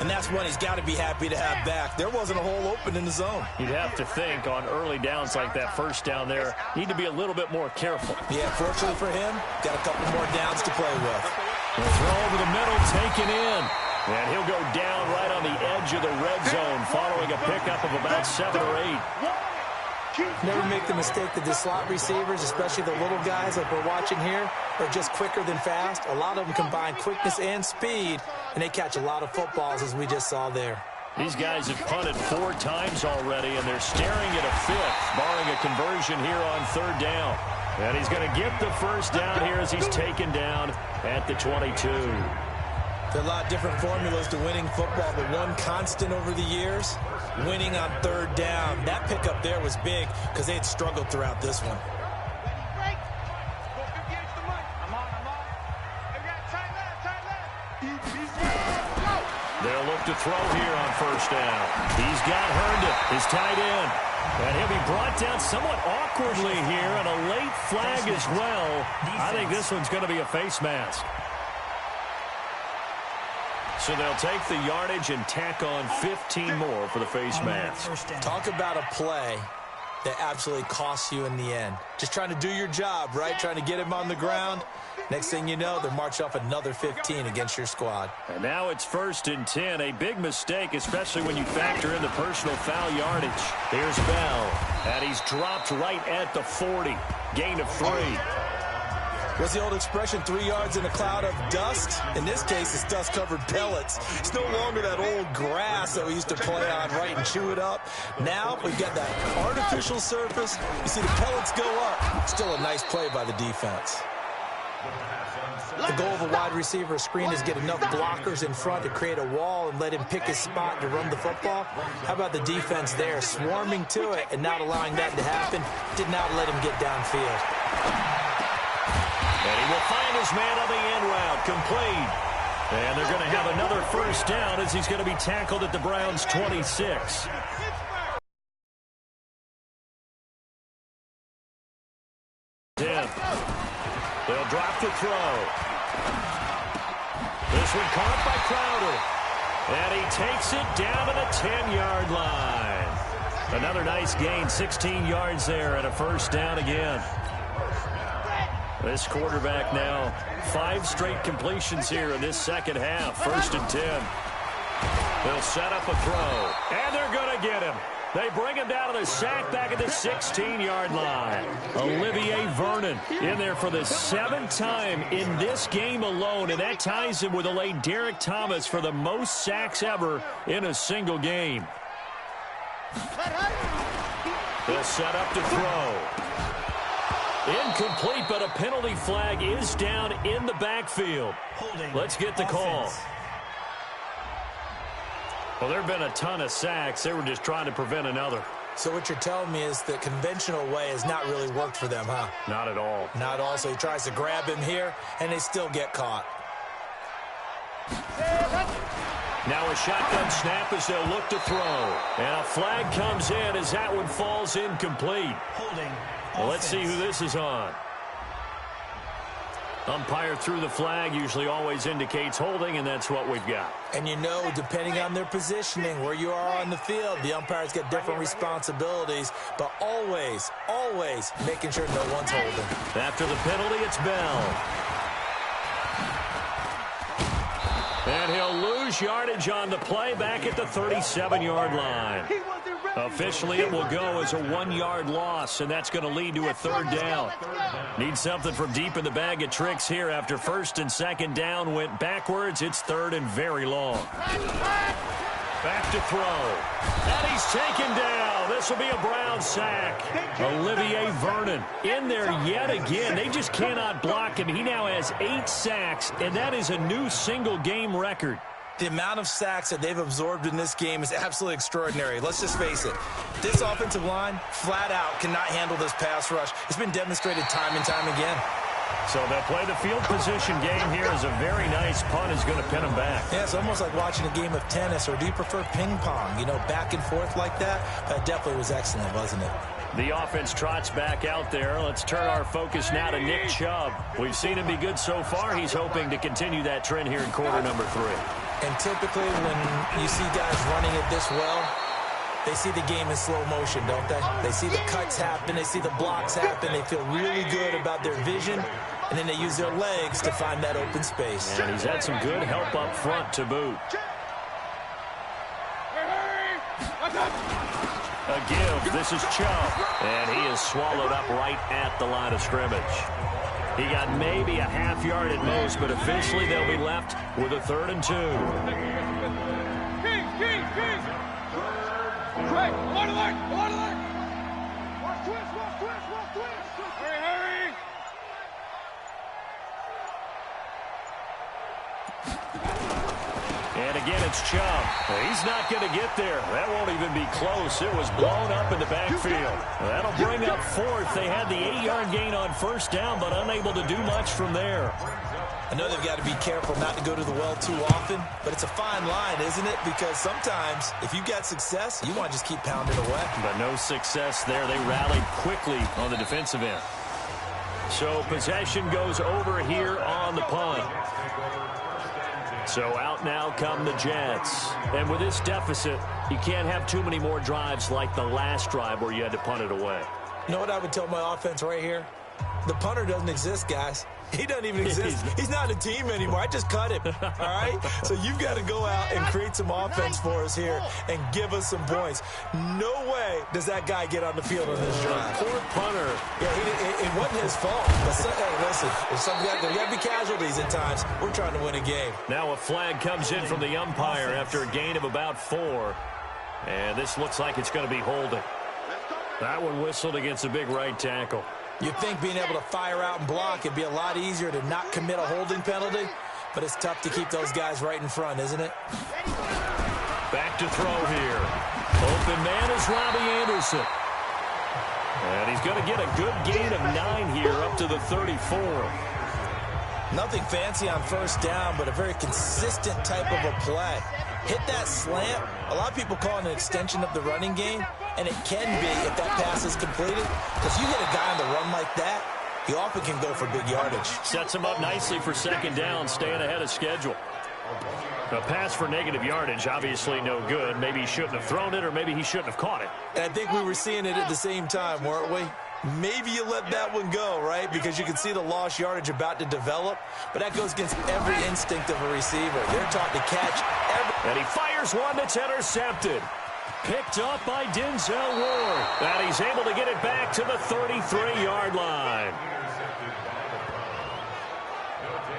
And that's one he's got to be happy to have back. There wasn't a hole open in the zone. You'd have to think on early downs like that first down there, need to be a little bit more careful. Yeah, fortunately for him, got a couple more downs to play with. The throw over the middle, taken in. And he'll go down right on the edge of the red zone following a pickup of about 7 or 8. Never make the mistake that the slot receivers, especially the little guys like we're watching here, are just quicker than fast. A lot of them combine quickness and speed, and they catch a lot of footballs, as we just saw there. These guys have punted 4 times already, and they're staring at a 5th, barring a conversion here on 3rd down. And he's going to get the first down here as he's taken down at the 22. There are a lot of different formulas to winning football, but one constant over the years, winning on 3rd down. That pickup there was big because they had struggled throughout this one. They'll look to throw here on 1st down. He's got Herndon, his tight end. And he'll be brought down somewhat awkwardly here, and a late flag as well. I think this one's going to be a face mask. So they'll take the yardage and tack on 15 more for the face mask. Talk about a play that absolutely costs you in the end. Just trying to do your job, right? Trying to get him on the ground. Next thing you know, they're marching off another 15 against your squad. And now it's 1st and 10. A big mistake, especially when you factor in the personal foul yardage. Here's Bell, and he's dropped right at the 40. Gain of 3. What's the old expression, 3 yards in a cloud of dust? In this case, it's dust-covered pellets. It's no longer that old grass that we used to play on, right, and chew it up. Now we've got that artificial surface. You see the pellets go up. Still a nice play by the defense. The goal of a wide receiver screen is get enough blockers in front to create a wall and let him pick his spot to run the football. How about the defense there, swarming to it and not allowing that to happen? Did not let him get downfield. And he will find his man on the end route, complete. And they're going to have another 1st down as he's going to be tackled at the Browns' 26. They'll drop the throw. This one caught by Crowder. And he takes it down to the 10-yard line. Another nice gain, 16 yards there, and a 1st down again. This quarterback now, 5 straight completions here in this second half. 1st and 10. They'll set up a throw, and they're going to get him. They bring him down to the sack back at the 16-yard line. Olivier Vernon in there for the 7th time in this game alone, and that ties him with the late Derek Thomas for the most sacks ever in a single game. They'll set up to throw. Incomplete, but a penalty flag is down in the backfield. Let's get the call. Well, there have been a ton of sacks. They were just trying to prevent another. So what you're telling me is the conventional way has not really worked for them, huh? Not at all. Not all. So he tries to grab him here, and they still get caught. Now a shotgun snap as they'll look to throw. And a flag comes in as that one falls incomplete. Well, let's see who this is on. Umpire threw the flag, usually always indicates holding, and that's what we've got. And you know, depending on their positioning, where you are on the field, the umpires get different responsibilities, but always, always making sure no one's holding. After the penalty, it's Bell. And he'll lose yardage on the play back at the 37-yard line. Officially, it will go as a 1-yard loss, and that's going to lead to a 3rd down. Need something from deep in the bag of tricks here after 1st and 2nd down went backwards. It's 3rd and very long. Back to throw. And he's taken down. This will be a Brown sack. Olivier Vernon in there yet again. They just cannot block him. He now has 8 sacks, and that is a new single-game record. The amount of sacks that they've absorbed in this game is absolutely extraordinary. Let's just face it. This offensive line, flat out, cannot handle this pass rush. It's been demonstrated time and time again. So they'll play the field position game here as a very nice punt is going to pin them back. Yeah, it's almost like watching a game of tennis, or do you prefer ping pong? You know, back and forth like that? That definitely was excellent, wasn't it? The offense trots back out there. Let's turn our focus now to Nick Chubb. We've seen him be good so far. He's hoping to continue that trend here in quarter number 3. And typically when you see guys running it this well, they see the game in slow motion, don't they? They see the cuts happen. They see the blocks happen. They feel really good about their vision. And then they use their legs to find that open space. And he's had some good help up front to boot. A give. This is Chubb. And he is swallowed up right at the line of scrimmage. He got maybe a half-yard at most, but officially they'll be left with a 3rd and 2. Hey, alert, alert, alert, alert. Watch twist, watch twist, watch twist. Hurry, hurry. And again, it's Chubb. He's not going to get there. That won't even be close. It was blown up in the backfield. That'll bring up 4th. They had the 8-yard gain on 1st down, but unable to do much from there. I know they've got to be careful not to go to the well too often, but it's a fine line, isn't it? Because sometimes, if you got success, you want to just keep pounding away. But no success there. They rallied quickly on the defensive end. So possession goes over here on the punt. So out now come the Jets. And with this deficit, You can't have too many more drives like the last drive where you had to punt it away. You know what I would tell my offense right here? The punter doesn't exist, guys. He doesn't even exist. He's not a team anymore. I just cut him, all right? So you've got to go out and create some offense for us here and give us some points. No way does that guy get on the field on this drive. Poor punter. Yeah, it wasn't his fault. But hey, listen, there got to be casualties at times. We're trying to win a game. Now a flag comes in from the umpire after a gain of about 4. And this looks like it's going to be holding. That one whistled against a big right tackle. You'd think being able to fire out and block it'd be a lot easier to not commit a holding penalty, but it's tough to keep those guys right in front, isn't it? Back to throw here. Open man is Robbie Anderson. And he's going to get a good gain of 9 here up to the 34. Nothing fancy on first down, but a very consistent type of a play. Hit that slant. A lot of people call it an extension of the running game, and it can be if that pass is completed. Because you hit a guy on the run like that, he often can go for big yardage. Sets him up nicely for second down, staying ahead of schedule. A pass for negative yardage, obviously no good. Maybe he shouldn't have thrown it, or maybe he shouldn't have caught it. And I think we were seeing it at the same time, weren't we? Maybe you let that one go, right? Because you can see the lost yardage about to develop. But that goes against every instinct of a receiver. They're taught to catch every... And he fires one that's intercepted. Picked up by Denzel Ward. And he's able to get it back to the 33-yard line.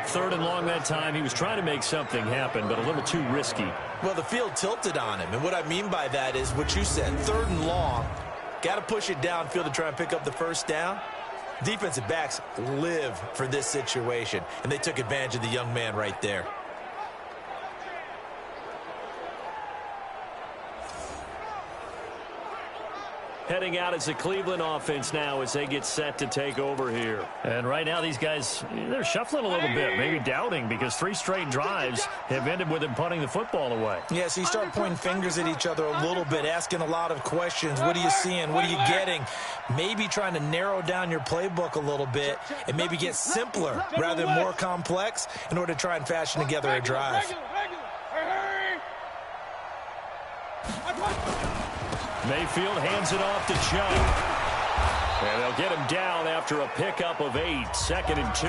3rd and long that time. He was trying to make something happen, but a little too risky. Well, the field tilted on him. And what I mean by that is what you said. 3rd and long. Got to push it downfield to try and pick up the first down. Defensive backs live for this situation, and they took advantage of the young man right there. Heading out as the Cleveland offense now as they get set to take over here. And right now these guys, they're shuffling a little bit, maybe doubting, because 3 straight drives have ended with them punting the football away. Yeah, so you start pointing fingers at each other a little bit, asking a lot of questions. What are you seeing? What are you getting? Maybe trying to narrow down your playbook a little bit and maybe get simpler rather than more complex in order to try and fashion together a drive. Mayfield hands it off to Chubb. And they'll get him down after a pickup of 8, 2nd and 2.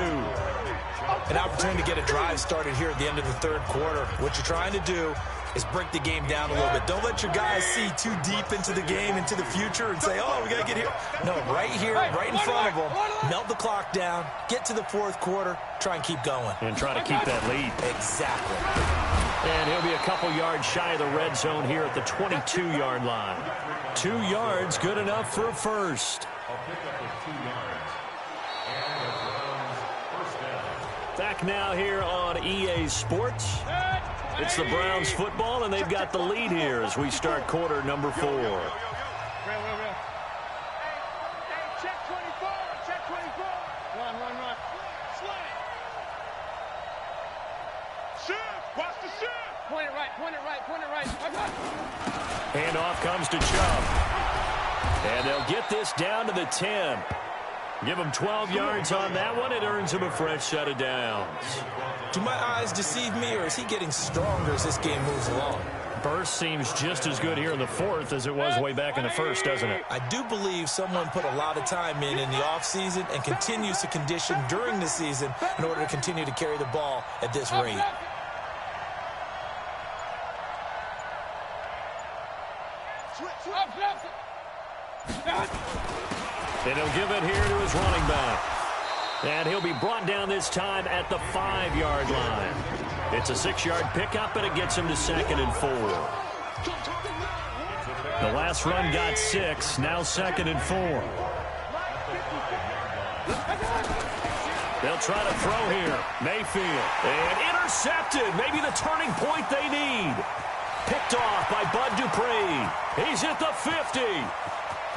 An opportunity to get a drive started here at the end of the 3rd quarter. What you're trying to do is break the game down a little bit. Don't let your guys see too deep into the game, into the future, and say, oh, we got to get here. No, right here, right in front of them. Melt the clock down, get to the 4th quarter, try and keep going. And try to keep that lead. Exactly. And he'll be a couple yards shy of the red zone here at the 22-yard line. 2 yards, good enough for a first. Back now here on EA Sports. It's the Browns football, and they've got the lead here as we start quarter number 4. Check 24, check 24. Run. Slant. Shift, watch the shift. Point it right. Handoff comes to Chubb. And they'll get this down to the 10. Give him 12 yards on that one. It earns him a fresh set of downs. Do my eyes deceive me, or is he getting stronger as this game moves along? Burst seems just as good here in the 4th as it was way back in the 1st, doesn't it? I do believe someone put a lot of time in the offseason and continues to condition during the season in order to continue to carry the ball at this rate. And he'll give it here to his running back. And he'll be brought down this time at the 5-yard line. It's a 6-yard pickup, and it gets him to 2nd and 4. The last run got 6, now 2nd and 4. They'll try to throw here. Mayfield. And intercepted. Maybe the turning point they need. Picked off by Bud Dupree. He's at the 50.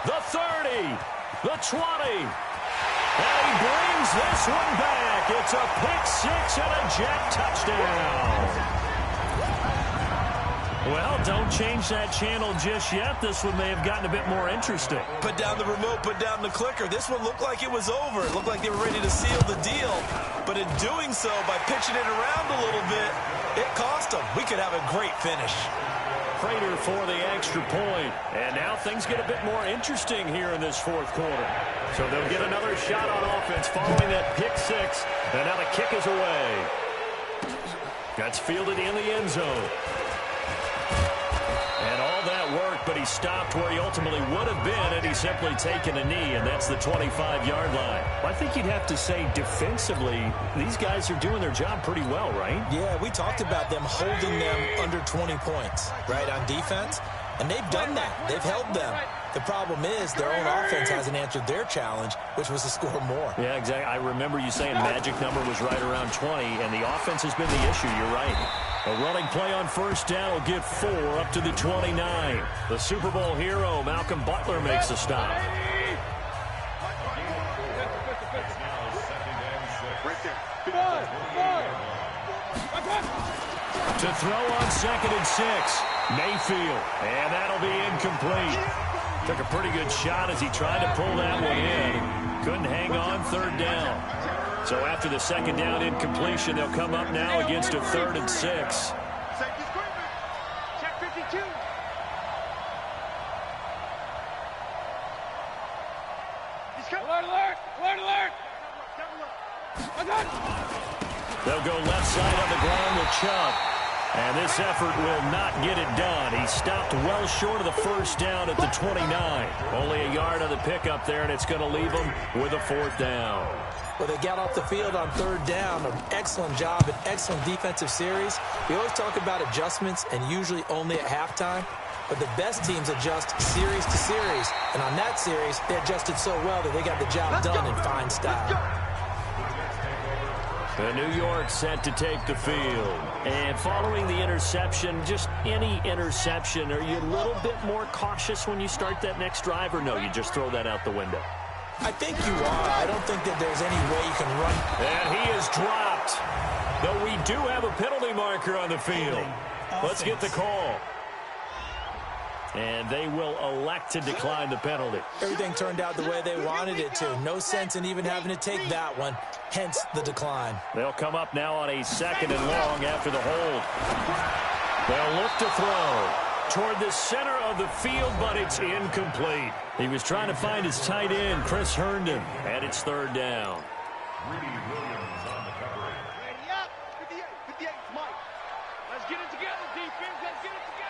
The 30. The 20. And he brings this one back. It's a pick-6 and a jet touchdown. Well, don't change that channel just yet. This one may have gotten a bit more interesting. Put down the remote, put down the clicker. This one looked like it was over. It looked like they were ready to seal the deal. But in doing so, by pitching it around a little bit, it cost them. We could have a great finish. Prater for the extra point. And now things get a bit more interesting here in this fourth quarter. So they'll get another shot on offense following that pick six. And now the kick is away. That's fielded in the end zone. And all that work, but he stopped where he ultimately would have been had he simply taken a knee, and that's the 25-yard line. I think you'd have to say defensively, these guys are doing their job pretty well, right? Yeah, we talked about them holding them under 20 points, right, on defense. And they've done that. They've held them. The problem is their own offense hasn't answered their challenge, which was to score more. Yeah, exactly. I remember you saying magic number was right around 20, and the offense has been the issue. You're right. A running play on first down will get 4 up to the 29. The Super Bowl hero, Malcolm Butler, makes a stop. To throw on 2nd and 6. Mayfield, and that'll be incomplete. Took a pretty good shot as he tried to pull that one in. Couldn't hang on 3rd down. So after the 2nd down incompletion, they'll come up now against a 3rd and 6. Check 52. Alert, alert! Alert, alert! They'll go left side on the ground with Chubb. And this effort will not get it done. He stopped well short of the first down at the 29. Only a yard on the pickup there, and it's going to leave him with a 4th down. Well, they got off the field on 3rd down. An excellent job, an excellent defensive series. We always talk about adjustments, and usually only at halftime. But the best teams adjust series to series. And on that series, they adjusted so well that they got the job done in fine style. The New York set to take the field. And following the interception, just any interception, are you a little bit more cautious when you start that next drive, or no, you just throw that out the window? I think you are. I don't think that there's any way you can run. And he is dropped. Though we do have a penalty marker on the field. Let's get the call. And they will elect to decline the penalty. Everything turned out the way they wanted it to. No sense in even having to take that one, hence the decline. They'll come up now on a 2nd and long after the hold. They'll look to throw toward the center of the field, but it's incomplete. He was trying to find his tight end, Chris Herndon, and it's 3rd down. Ready up! 58, 58, Mike. Let's get it together, defense. Let's get it together.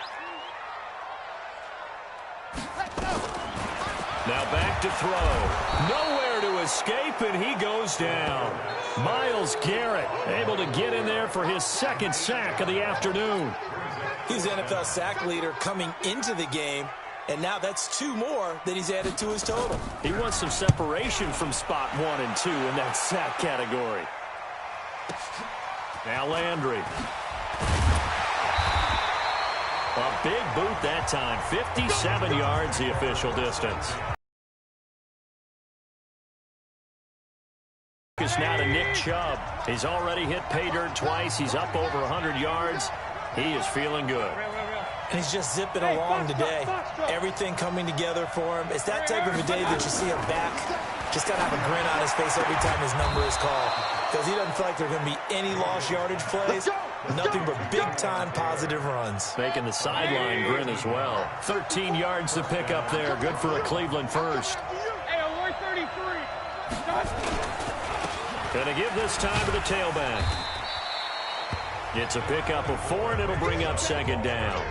Now back to throw. Nowhere to escape, and he goes down. Myles Garrett able to get in there for his 2nd sack of the afternoon. He's NFL sack leader coming into the game, and now that's 2 more that he's added to his total. He wants some separation from spot 1 and 2 in that sack category. Now Landry. A big boot that time. 57 yards the official distance. It's now to Nick Chubb. He's already hit pay dirt twice. He's up over 100 yards. He is feeling good. And he's just zipping along today. Everything coming together for him. It's that type of a day that you see him back. Just got to have a grin on his face every time his number is called. Because he doesn't feel like there are going to be any lost yardage plays. Nothing but big-time positive runs. Making the sideline grin as well. 13 yards to pick up there. Good for a Cleveland first. Hey, alert 33. Gonna give this time to the tailback. It's a pickup of 4, and it'll bring up 2nd down.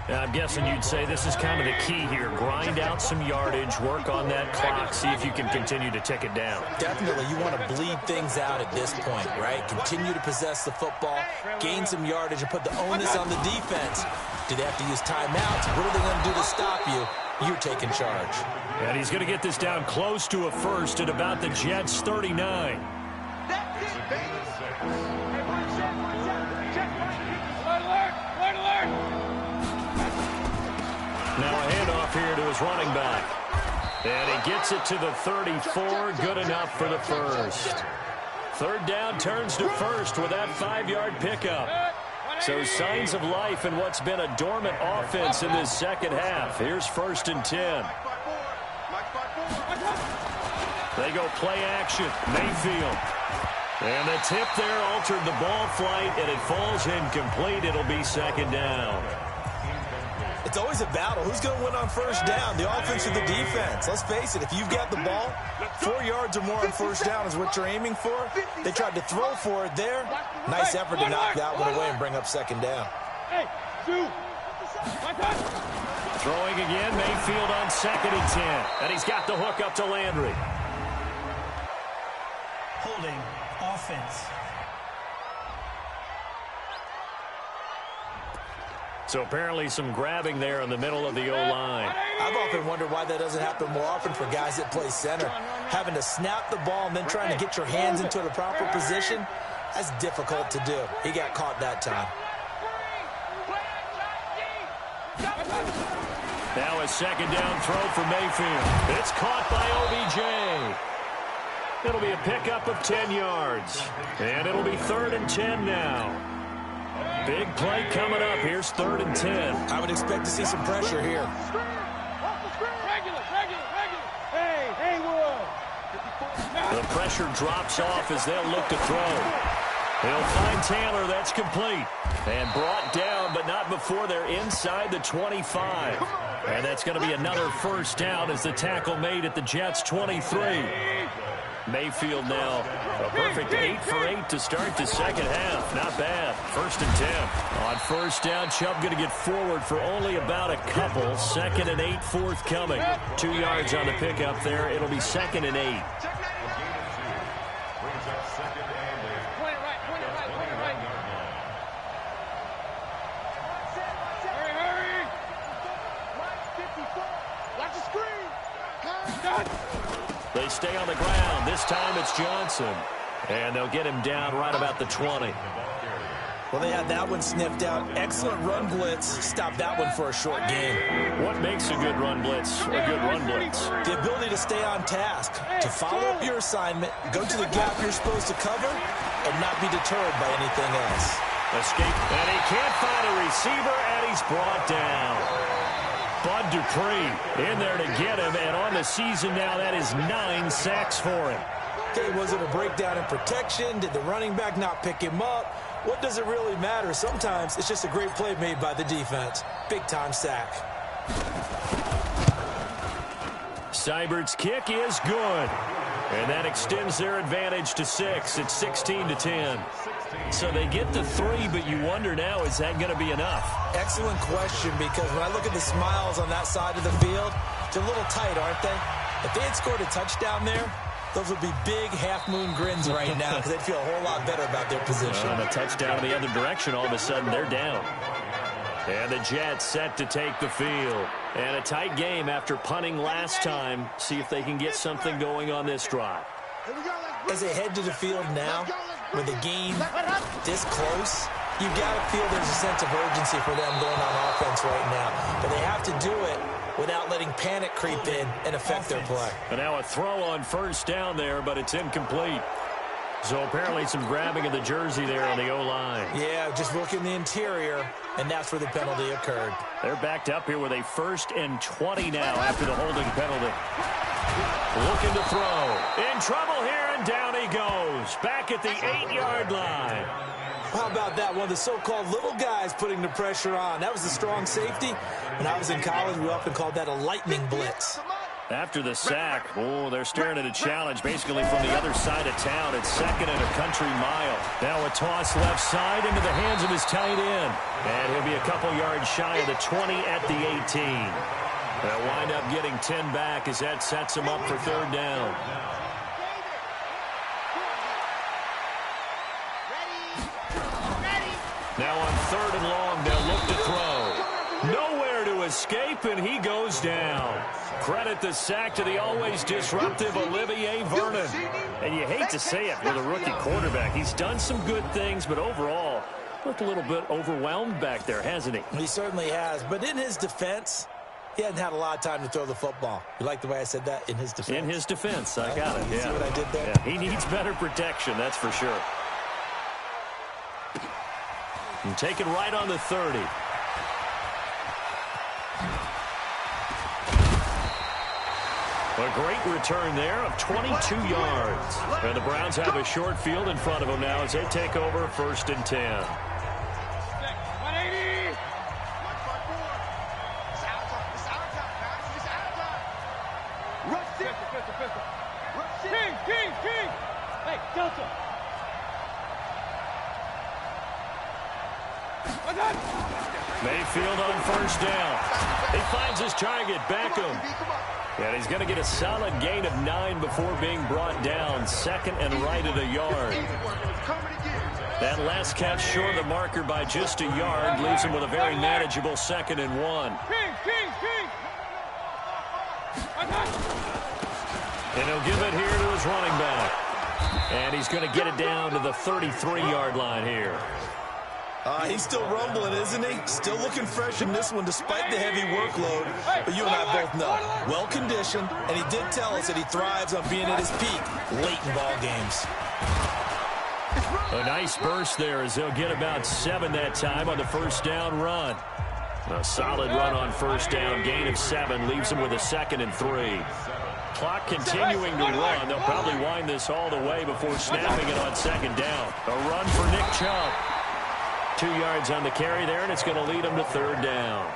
Now, I'm guessing you'd say this is kind of the key here. Grind out some yardage, work on that clock, see if you can continue to tick it down. Definitely, you want to bleed things out at this point, right? Continue to possess the football, gain some yardage, and put the onus on the defense. Do they have to use timeouts? What are they going to do to stop you? You're taking charge. And he's going to get this down close to a first at about the Jets' 39. That's it, baby. Hey, one check. Check. Alert, alert, alert. Now a handoff here to his running back. And he gets it to the 34. Good enough for the first. 3rd down turns to first with that 5-yard pickup. So signs of life in what's been a dormant offense in this 2nd half. Here's 1st and 10. They go play action. Mayfield. And the tip there altered the ball flight, and it falls incomplete. It'll be 2nd down. It's always a battle. Who's going to win on first down, the offense or the defense? Let's face it, if you've got the ball, 4 yards or more on first down is what you're aiming for. They tried to throw for it there. Nice effort to knock that one away and bring up second down. Throwing again, Mayfield on 2nd and 10. And he's got the hook up to Landry. Holding offense. So apparently some grabbing there in the middle of the O-line. I've often wondered why that doesn't happen more often for guys that play center. Having to snap the ball and then trying to get your hands into the proper position, that's difficult to do. He got caught that time. Now a second down throw for Mayfield. It's caught by OBJ. It'll be a pickup of 10 yards. And it'll be 3rd and 10 now. Big play coming up. Here's 3rd and 10. I would expect to see some pressure here. The pressure drops off as they'll look to throw. He'll find Taylor. That's complete. And brought down, but not before they're inside the 25. And that's going to be another first down as the tackle made at the Jets' 23. Mayfield now a perfect 8 for 8 to start the second half. Not bad. 1st and 10. On first down, Chubb going to get forward for only about a couple. 2nd and 8 forthcoming. 2 yards on the pickup there. It'll be 2nd and 8. They stay on the ground. This time it's Johnson. And they'll get him down right about the 20. Well, they had that one sniffed out. Excellent run blitz. Stopped that one for a short game. What makes a good run blitz a good run blitz? The ability to stay on task, to follow up your assignment, go to the gap you're supposed to cover, and not be deterred by anything else. Escape, and he can't find a receiver, and he's brought down. Bud Dupree in there to get him, and on the season now, that is 9 sacks for him. Okay, was it a breakdown in protection? Did the running back not pick him up? What does it really matter? Sometimes it's just a great play made by the defense. Big-time sack. Seibert's kick is good. And that extends their advantage to 6. It's 16 to 10. So they get the 3, but you wonder now, is that going to be enough? Excellent question, because when I look at the smiles on that side of the field, they're a little tight, aren't they? If they had scored a touchdown there, those would be big half-moon grins right now because they'd feel a whole lot better about their position. On a touchdown in the other direction, all of a sudden they're down. And the Jets set to take the field. And a tight game after punting last time. See if they can get something going on this drive. As they head to the field now, with the game this close, you've got to feel there's a sense of urgency for them going on offense right now. But they have to do it without letting panic creep in and affect their play. And now a throw on first down there, but it's incomplete. So apparently some grabbing of the jersey there on the O-line. Yeah, just look in the interior, and that's where the penalty occurred. They're backed up here with a 1st and 20 now after the holding penalty. Looking to throw. In trouble here, and down he goes. Back at the 8-yard line. How about that? One of the so-called little guys putting the pressure on. That was the strong safety. When I was in college, we often called that a lightning blitz. After the sack, they're staring at a challenge basically from the other side of town. It's 2nd and a country mile. Now a toss left side into the hands of his tight end. And he'll be a couple yards shy of the 20 at the 18. They'll wind up getting 10 back as that sets him up for 3rd down. Now on 3rd and long, they'll look to throw. Nowhere to escape, and he goes down. Credit the sack to the always disruptive Olivier Vernon. And you hate to say it with a rookie quarterback. He's done some good things, but overall, looked a little bit overwhelmed back there, hasn't he? He certainly has. But in his defense, he hadn't had a lot of time to throw the football. You like the way I said that? In his defense. In his defense. I got it. You see what I did there? Yeah, he needs better protection, that's for sure. And take it right on the 30. A great return there of 22 yards. And the Browns have a short field in front of them now as they take over 1st and 10. King. Hey, Delta. Mayfield on first down. He finds his target, Beckham. And he's going to get a solid gain of 9 before being brought down. Second and right at a yard. That last catch short of the marker by just a yard leaves him with a very manageable 2nd and 1. And he'll give it here to his running back. And he's going to get it down to the 33-yard line here. He's still rumbling, isn't he? Still looking fresh in this one despite the heavy workload. But you and I both know, well-conditioned, and he did tell us that he thrives on being at his peak late in ball games. A nice burst there as they'll get about 7 that time on the first down run. A solid run on first down. Gain of 7 leaves him with a 2nd and 3. Clock continuing to run. They'll probably wind this all the way before snapping it on 2nd down. A run for Nick Chubb. 2 yards on the carry there, and it's going to lead him to 3rd down.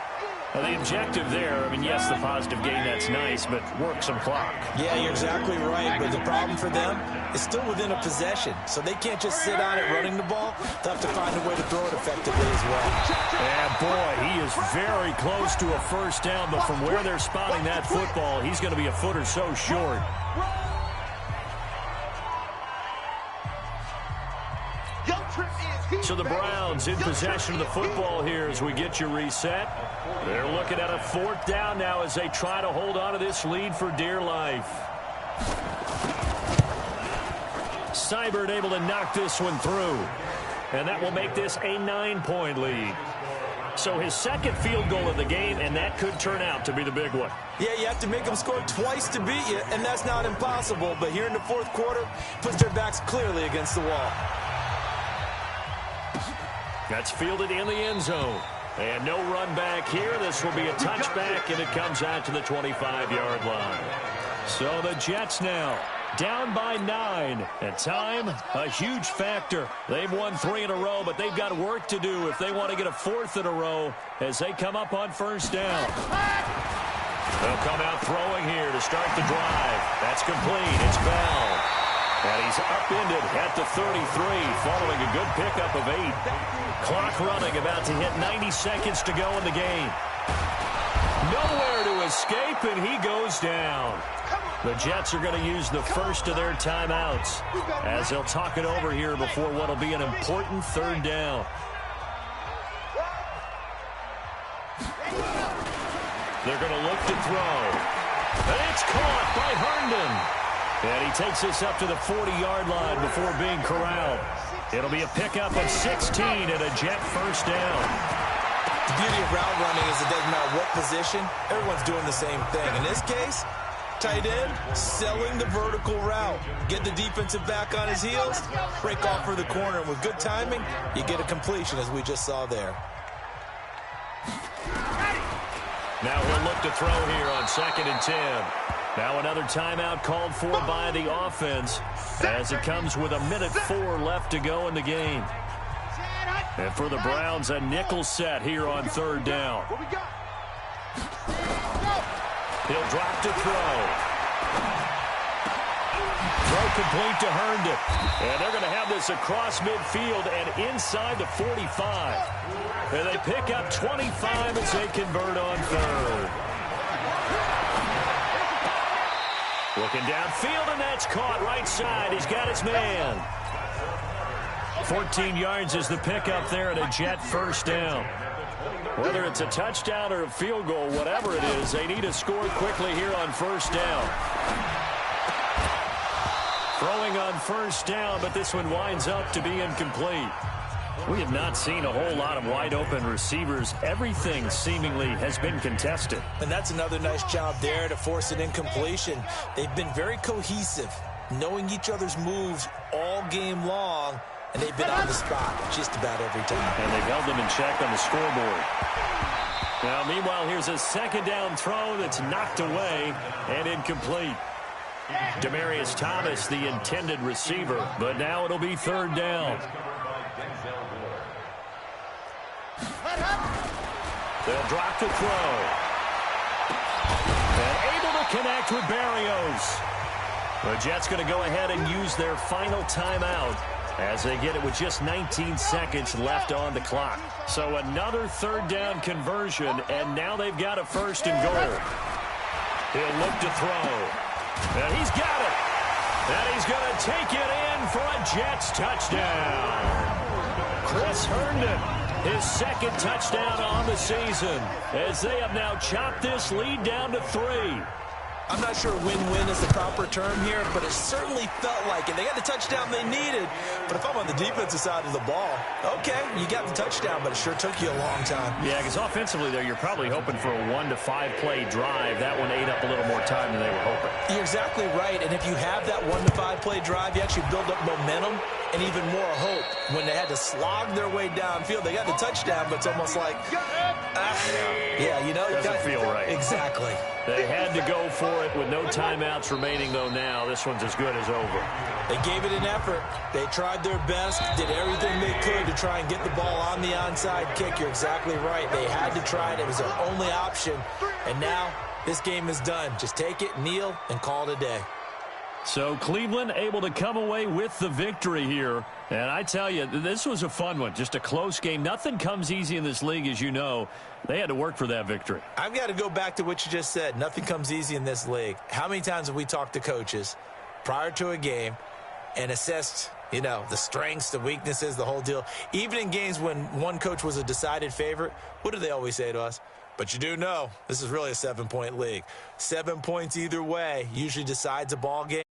Now, the objective there, I mean, yes, the positive gain, that's nice, but work some clock. Yeah, you're exactly right, but the problem for them is still within a possession, so they can't just sit on it running the ball. They'll have to find a way to throw it effectively as well. And, boy, he is very close to a first down, but from where they're spotting that football, he's going to be a foot or so short. So the Browns in possession of the football here as we get you reset. They're looking at a 4th down now as they try to hold on to this lead for dear life. Seibert able to knock this one through. And that will make this a 9-point lead. So his 2nd field goal of the game, and that could turn out to be the big one. Yeah, you have to make them score twice to beat you, and that's not impossible. But here in the 4th quarter, puts their backs clearly against the wall. That's fielded in the end zone. And no run back here. This will be a touchback, and it comes out to the 25-yard line. So the Jets now down by 9. And time, a huge factor. They've won 3 in a row, but they've got work to do if they want to get a 4th in a row as they come up on first down. They'll come out throwing here to start the drive. That's complete. It's Bell. And he's upended at the 33 following a good pickup of 8. Clock running, about to hit 90 seconds to go in the game. Nowhere to escape, and he goes down. The Jets are going to use the first of their timeouts as they'll talk it over here before what will be an important 3rd down. They're going to look to throw. And it's caught by Herndon. And he takes this up to the 40-yard line before being corralled. It'll be a pickup of 16 and a Jet first down. The beauty of route running is it doesn't matter what position, everyone's doing the same thing. In this case, tight end, selling the vertical route. Get the defensive back on his heels, break off for the corner. And with good timing, you get a completion as we just saw there. Now he'll look to throw here on 2nd and 10. Now another timeout called for by the offense as it comes with 1:04 left to go in the game. And for the Browns, a nickel set here on 3rd down. He'll drop to throw. Throw complete to Herndon. And they're going to have this across midfield and inside the 45. And they pick up 25 as they convert on 3rd. Looking downfield, and that's caught right side. He's got his man. 14 yards is the pickup there at a Jet first down. Whether it's a touchdown or a field goal, whatever it is, they need to score quickly here on first down. Throwing on first down, but this one winds up to be incomplete. We have not seen a whole lot of wide-open receivers. Everything seemingly has been contested. And that's another nice job there to force an incompletion. They've been very cohesive, knowing each other's moves all game long, and they've been on the spot just about every time. And they've held them in check on the scoreboard. Now, meanwhile, here's a 2nd down throw that's knocked away and incomplete. Demaryius Thomas, the intended receiver, but now it'll be 3rd down. They'll drop to throw. And able to connect with Berrios. The Jets going to go ahead and use their final timeout as they get it with just 19 seconds left on the clock. So another third down conversion, and now they've got a first and goal. He'll look to throw. And he's got it. And he's going to take it in for a Jets touchdown. Chris Herndon, his second touchdown on the season, as they have now chopped this lead down to 3. I'm not sure win-win is the proper term here, but it certainly felt like it. They got the touchdown they needed, but if I'm on the defensive side of the ball, okay, you got the touchdown, but it sure took you a long time. Yeah, because offensively there, you're probably hoping for a 1 to 5 play drive. That one ate up a little more time than they were hoping. You're exactly right, and if you have that 1 to 5 play drive, you actually build up momentum and even more hope. When they had to slog their way downfield, they got the touchdown, but it's almost like, yeah, you know. Doesn't feel right. Exactly. They had to go for it with no timeouts remaining, though, now. This one's as good as over. They gave it an effort. They tried their best, did everything they could to try and get the ball on the onside kick. You're exactly right. They had to try it. It was their only option. And now this game is done. Just take it, kneel, and call it a day. So Cleveland able to come away with the victory here. And I tell you, this was a fun one. Just a close game. Nothing comes easy in this league, as you know. They had to work for that victory. I've got to go back to what you just said. Nothing comes easy in this league. How many times have we talked to coaches prior to a game and assessed, you know, the strengths, the weaknesses, the whole deal? Even in games when one coach was a decided favorite, what do they always say to us? But you do know this is really a 7-point league. 7 points either way usually decides a ball game.